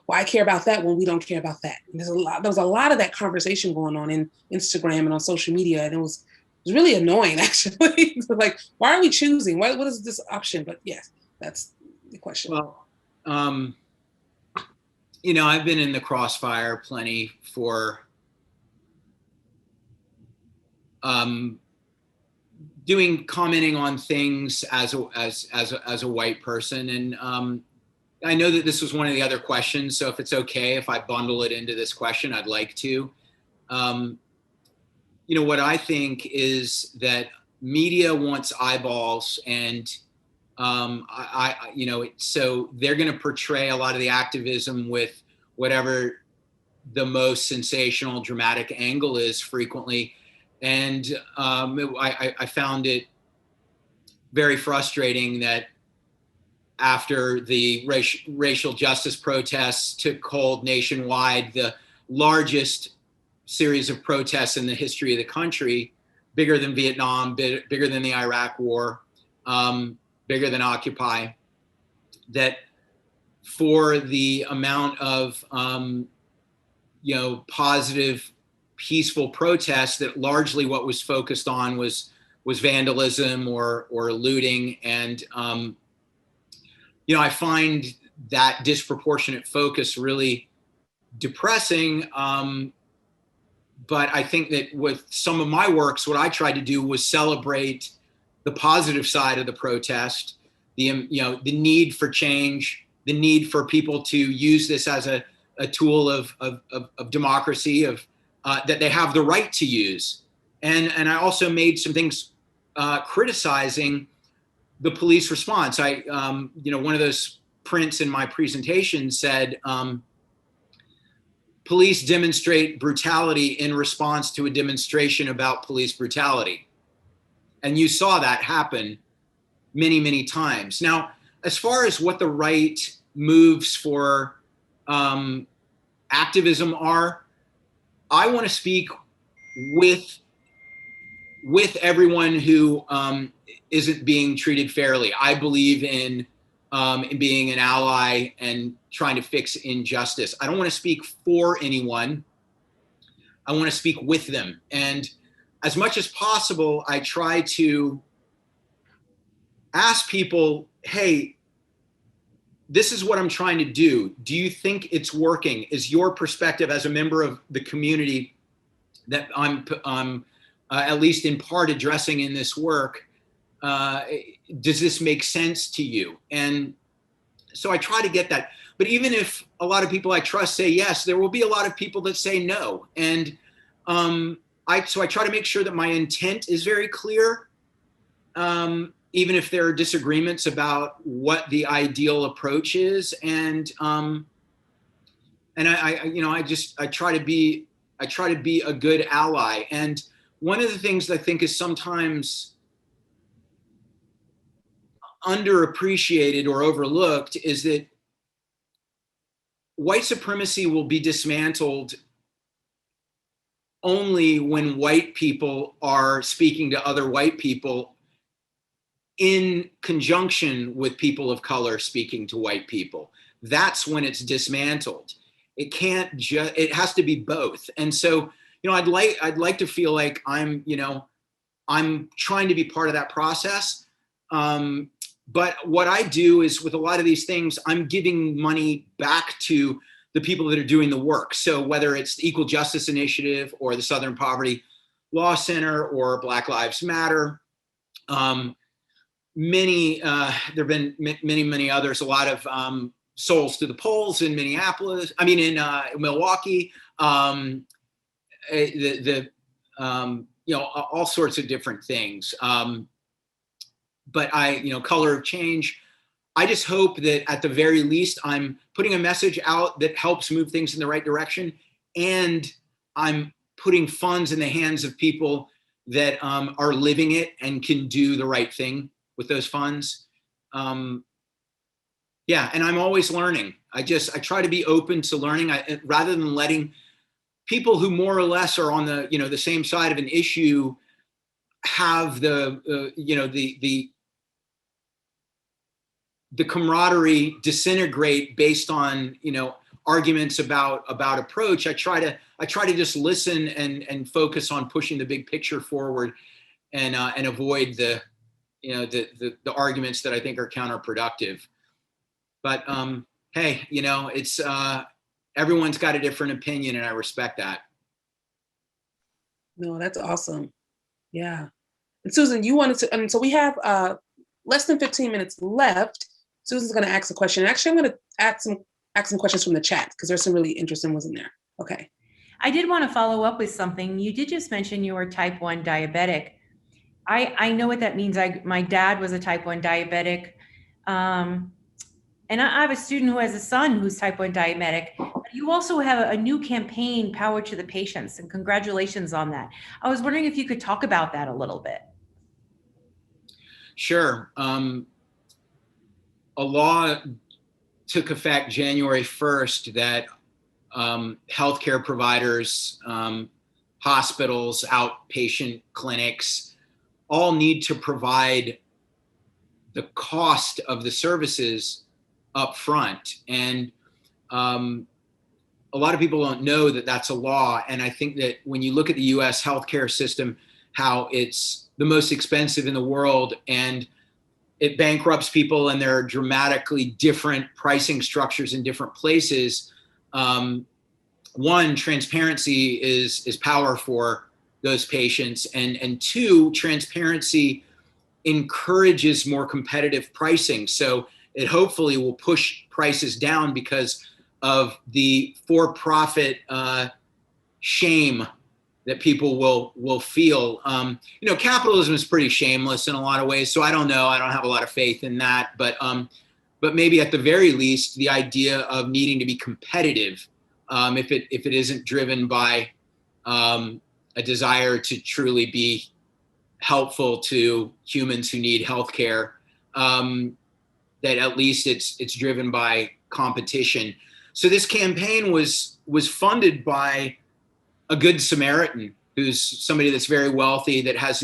why care about that when we don't care about that? And there was a lot of that conversation going on in Instagram and on social media. And it was really annoying, actually. Like, why are we choosing? What is this option? But yes, that's the question. Well, I've been in the crossfire plenty for commenting on things as a white person. And I know that this was one of the other questions. So if it's okay, if I bundle it into this question, I'd like to. What I think is that media wants eyeballs, and so they're going to portray a lot of the activism with whatever the most sensational, dramatic angle is frequently. And I found it very frustrating that after the racial justice protests took hold nationwide, the largest series of protests in the history of the country, bigger than Vietnam, bigger than the Iraq War, bigger than Occupy, that for the amount of positive, peaceful protests, that largely what was focused on was vandalism or looting. And I find that disproportionate focus really depressing. But I think that with some of my works, what I tried to do was celebrate the positive side of the protest, the need for change, the need for people to use this as a tool of democracy, that they have the right to use. And I also made some things criticizing the police response. One of those prints in my presentation said, police demonstrate brutality in response to a demonstration about police brutality. And you saw that happen many, many times. Now, as far as what the right moves for activism are, I want to speak with everyone who isn't being treated fairly. I believe in being an ally and trying to fix injustice. I don't want to speak for anyone. I want to speak with them. And as much as possible, I try to ask people, hey, this is what I'm trying to do. Do you think it's working? Is your perspective as a member of the community that I'm at least in part addressing in this work, does this make sense to you? And so I try to get that. But even if a lot of people I trust say yes, there will be a lot of people that say no. And so I try to make sure that my intent is very clear, even if there are disagreements about what the ideal approach is. And I try to be a good ally. And one of the things that I think is sometimes underappreciated or overlooked is that white supremacy will be dismantled only when white people are speaking to other white people in conjunction with people of color speaking to white people. That's when it's dismantled. It can't just, it has to be both. And so, I'd like to feel like I'm trying to be part of that process. But what I do is, with a lot of these things, I'm giving money back to the people that are doing the work. So whether it's the Equal Justice Initiative or the Southern Poverty Law Center or Black Lives Matter, there have been many others, a lot of Souls to the Polls in Milwaukee, all sorts of different things. But Color of Change, I just hope that at the very least, I'm putting a message out that helps move things in the right direction. And I'm putting funds in the hands of people that are living it and can do the right thing with those funds. And I'm always learning. I try to be open to learning, rather than letting people who more or less are on the same side of an issue have the camaraderie disintegrate based on arguments about approach. I try to just listen and focus on pushing the big picture forward, and avoid the arguments that I think are counterproductive. But hey, it's everyone's got a different opinion, and I respect that. No, that's awesome. Yeah. And Susan, you wanted to, and so we have less than 15 minutes left. Susan's going to ask a question. Actually, I'm going to ask some questions from the chat, because there's some really interesting ones in there. Okay. I did want to follow up with something. You did just mention you were type 1 diabetic. I know what that means. My dad was a type 1 diabetic. And I have a student who has a son who's type 1 diabetic. You also have a new campaign, Power to the Patients, and congratulations on that. I was wondering if you could talk about that a little bit. Sure. A law took effect January 1st that healthcare providers, hospitals, outpatient clinics, all need to provide the cost of the services up front. And a lot of people don't know that that's a law. And I think that when you look at the US healthcare system, how it's the most expensive in the world, and it bankrupts people, and there are dramatically different pricing structures in different places. One, transparency is power for those patients. And two, transparency encourages more competitive pricing. So it hopefully will push prices down because of the for-profit shame that people will feel. Capitalism is pretty shameless in a lot of ways. So I don't know. I don't have a lot of faith in that. But maybe at the very least, the idea of needing to be competitive, if it isn't driven by a desire to truly be helpful to humans who need healthcare, that at least it's driven by competition. So this campaign was funded by a good Samaritan, who's somebody that's very wealthy, that has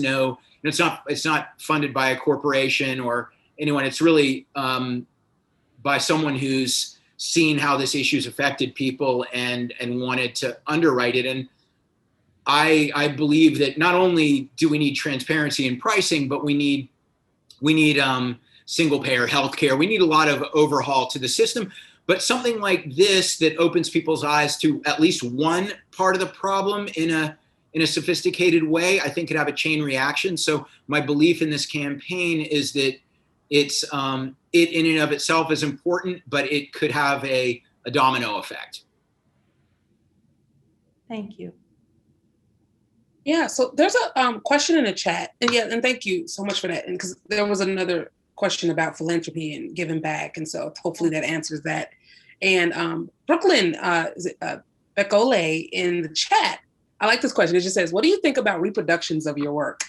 it's not funded by a corporation or anyone. It's really by someone who's seen how this issue's affected people and wanted to underwrite it. And I believe that not only do we need transparency in pricing, but we need single payer healthcare. We need a lot of overhaul to the system. But something like this that opens people's eyes to at least one part of the problem in a sophisticated way, I think could have a chain reaction. So my belief in this campaign is that it's it in and of itself is important, but it could have a domino effect. Thank you. Yeah, so there's a question in the chat, and thank you so much for that. And because there was another question about philanthropy and giving back, and so hopefully that answers that. And Brooklyn Becole in the chat, I like this question. It just says, "What do you think about reproductions of your work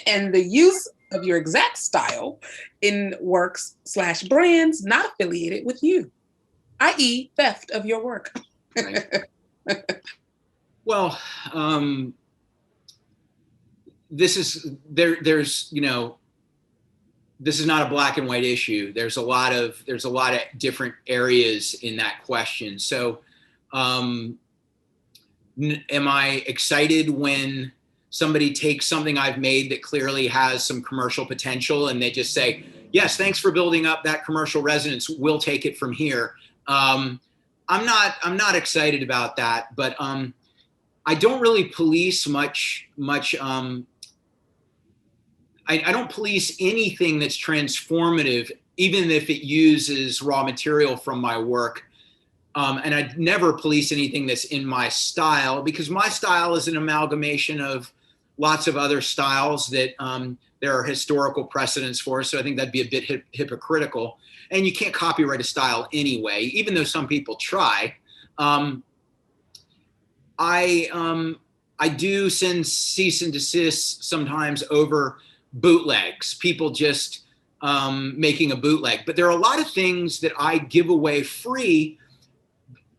and the use of your exact style in works/brands not affiliated with you, i.e., theft of your work?" Right. Well, this is this is not a black and white issue. There's a lot of different areas in that question. So Am I excited when somebody takes something I've made that clearly has some commercial potential and they just say, yes, thanks for building up that commercial resonance. We'll take it from here. I'm not excited about that, but I don't really police much. I don't police anything that's transformative, even if it uses raw material from my work. And I'd never police anything that's in my style, because my style is an amalgamation of lots of other styles that there are historical precedents for. So I think that'd be a bit hypocritical. And you can't copyright a style anyway, even though some people try. I do send cease and desist sometimes over bootlegs, people just making a bootleg. But there are a lot of things that I give away free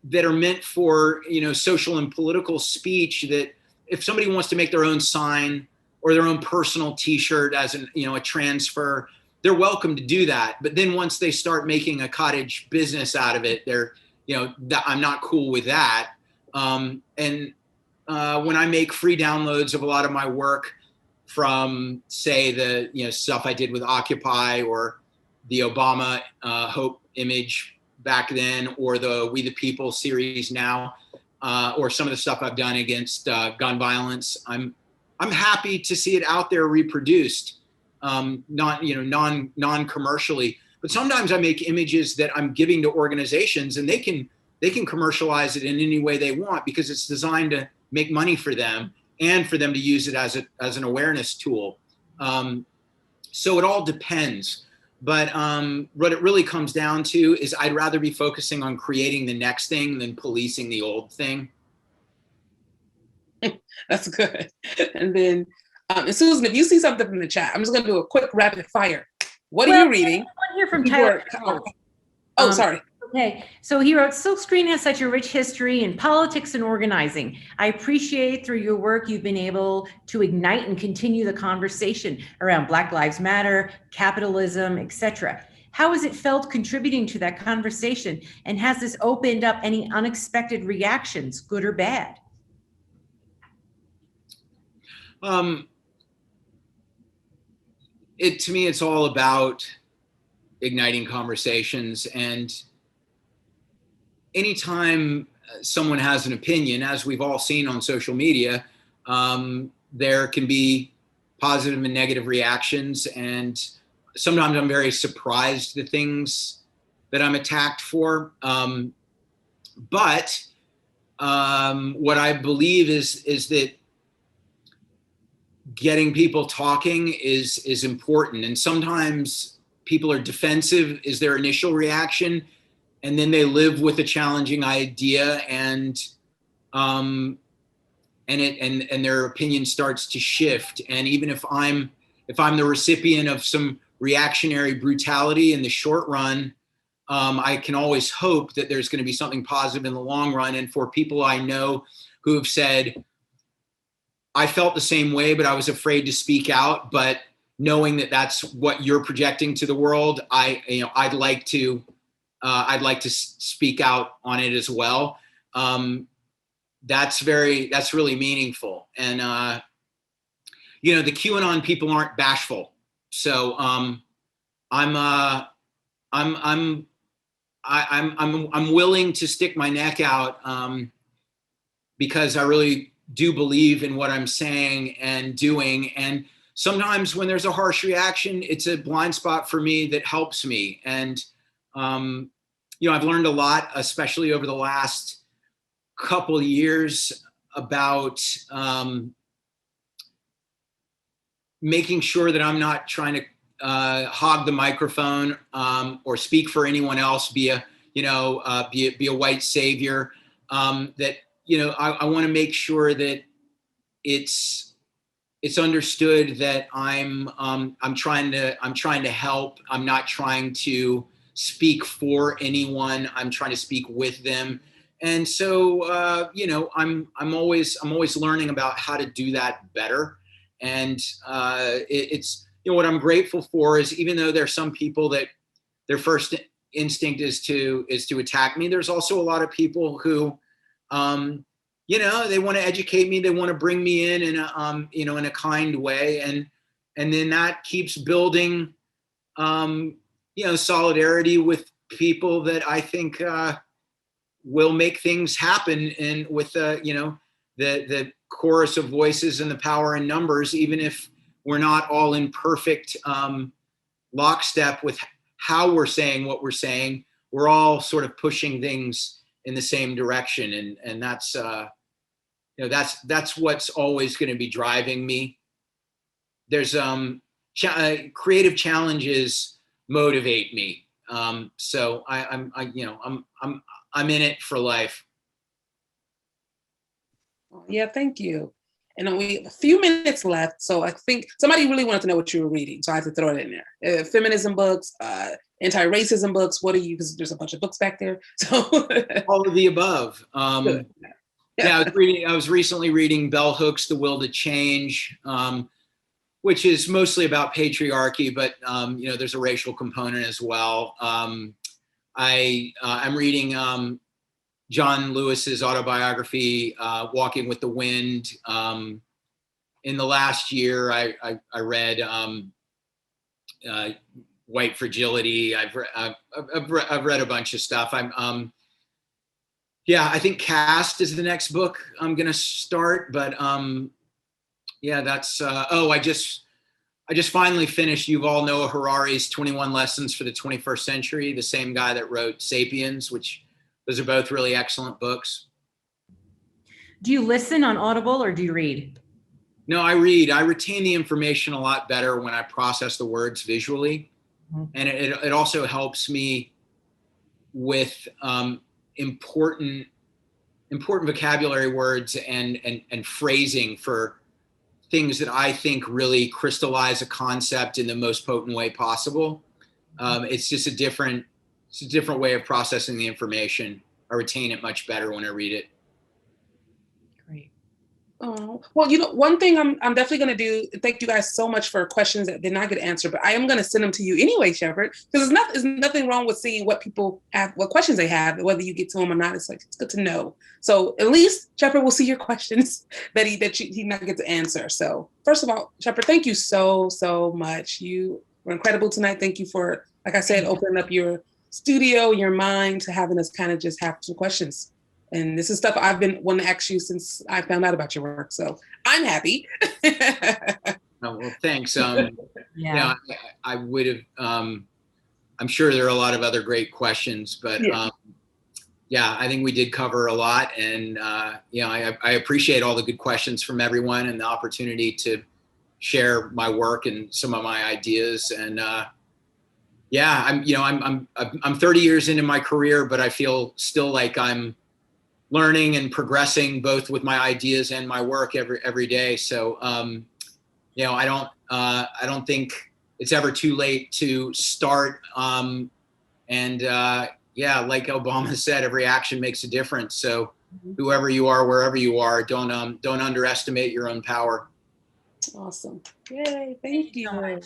that are meant for, social and political speech, that if somebody wants to make their own sign or their own personal t-shirt as a transfer, they're welcome to do that. But then once they start making a cottage business out of it, I'm not cool with that. When I make free downloads of a lot of my work from, say, the stuff I did with Occupy or the Obama Hope image back then, or the We the People series now, or some of the stuff I've done against gun violence, I'm happy to see it out there reproduced, non-commercially. But sometimes I make images that I'm giving to organizations, and they can commercialize it in any way they want, because it's designed to make money for them and for them to use it as an awareness tool. So it all depends. But what it really comes down to is I'd rather be focusing on creating the next thing than policing the old thing. That's good. And then, and Susan, if you see something from the chat, I'm just going to do a quick rapid fire. What are you reading? I want to hear from Tyler. Sorry. Okay, so he wrote, Silkscreen has such a rich history in politics and organizing. I appreciate through your work you've been able to ignite and continue the conversation around Black Lives Matter, capitalism, etc. How has it felt contributing to that conversation? And has this opened up any unexpected reactions, good or bad? To me, it's all about igniting conversations. And anytime someone has an opinion, as we've all seen on social media, there can be positive and negative reactions. And sometimes I'm very surprised at things that I'm attacked for. But what I believe is that getting people talking is important. And sometimes people are defensive is their initial reaction, and then they live with a challenging idea, and their opinion starts to shift. And even if I'm the recipient of some reactionary brutality in the short run, I can always hope that there's going to be something positive in the long run. And for people I know who have said, I felt the same way, but I was afraid to speak out, but knowing that that's what you're projecting to the world, I'd like to speak out on it as well. That's really meaningful. And the QAnon people aren't bashful, so I'm willing to stick my neck out, because I really do believe in what I'm saying and doing. And sometimes when there's a harsh reaction, it's a blind spot for me that helps me. And I've learned a lot, especially over the last couple of years, about making sure that I'm not trying to hog the microphone or speak for anyone else, be a white savior. I want to make sure that it's understood that I'm trying to help. I'm not trying to speak for anyone. I'm trying to speak with them. And so, I'm always learning about how to do that better. And it's what I'm grateful for is, even though there's some people that their first instinct is to attack me, there's also a lot of people who you know, they want to educate me. They want to bring me in a, you know, in a kind way. And then that keeps building, you know, solidarity with people that I think will make things happen. And with you know, the chorus of voices and the power in numbers, even if we're not all in perfect lockstep with how we're saying what we're saying, we're all sort of pushing things in the same direction. And that's, you know, that's what's always going to be driving me. There's creative challenges motivate me. So I'm you know, I'm in it for life. Yeah, thank you. And we have a few minutes left, so I think somebody really wanted to know what you were reading, so I have to throw it in there. Feminism books, anti-racism books. What are you? Because there's a bunch of books back there. So All of the above. Yeah, I was recently reading Bell Hooks' The Will to Change, which is mostly about patriarchy, but you know, there's a racial component as well. I'm reading John Lewis's autobiography, Walking with the Wind. In the last year, I read White Fragility. I've read a bunch of stuff. Yeah, I think Caste is the next book I'm gonna start, but yeah, that's I just finally finished Yuval Noah Harari's 21 Lessons for the 21st Century, the same guy that wrote Sapiens, which those are both really excellent books. Do you listen on Audible or do you read? No, I read. I retain the information a lot better when I process the words visually. Mm-hmm. And it also helps me with important vocabulary words and phrasing for things that I think really crystallize a concept in the most potent way possible. It's just a different way of processing the information. I retain it much better when I read it. Great. Oh, well, you know, one thing I'm definitely going to do, thank you guys so much for questions that did not get answered, but I am going to send them to you anyway, Shepard, because there's nothing wrong with seeing what people have, what questions they have, whether you get to them or not. It's like, it's good to know. So at least Shepard will see your questions that he not get to answer. So first of all, Shepard, thank you so much. You were incredible tonight. Thank you for, like I said, opening up your studio, your mind to having us kind of just have some questions. And this is stuff I've been wanting to ask you since I found out about your work. So I'm happy. Oh, well, thanks. Yeah, you know, I would have, I'm sure there are a lot of other great questions, but yeah, I think we did cover a lot. And, you know, I appreciate all the good questions from everyone and the opportunity to share my work and some of my ideas. And yeah, I'm 30 years into my career, but I feel still like I'm learning and progressing both with my ideas and my work every day. So, you know, I don't think it's ever too late to start. Yeah, like Obama said, every action makes a difference. So whoever you are, wherever you are, don't underestimate your own power. Awesome. Yay. Thank you. So much.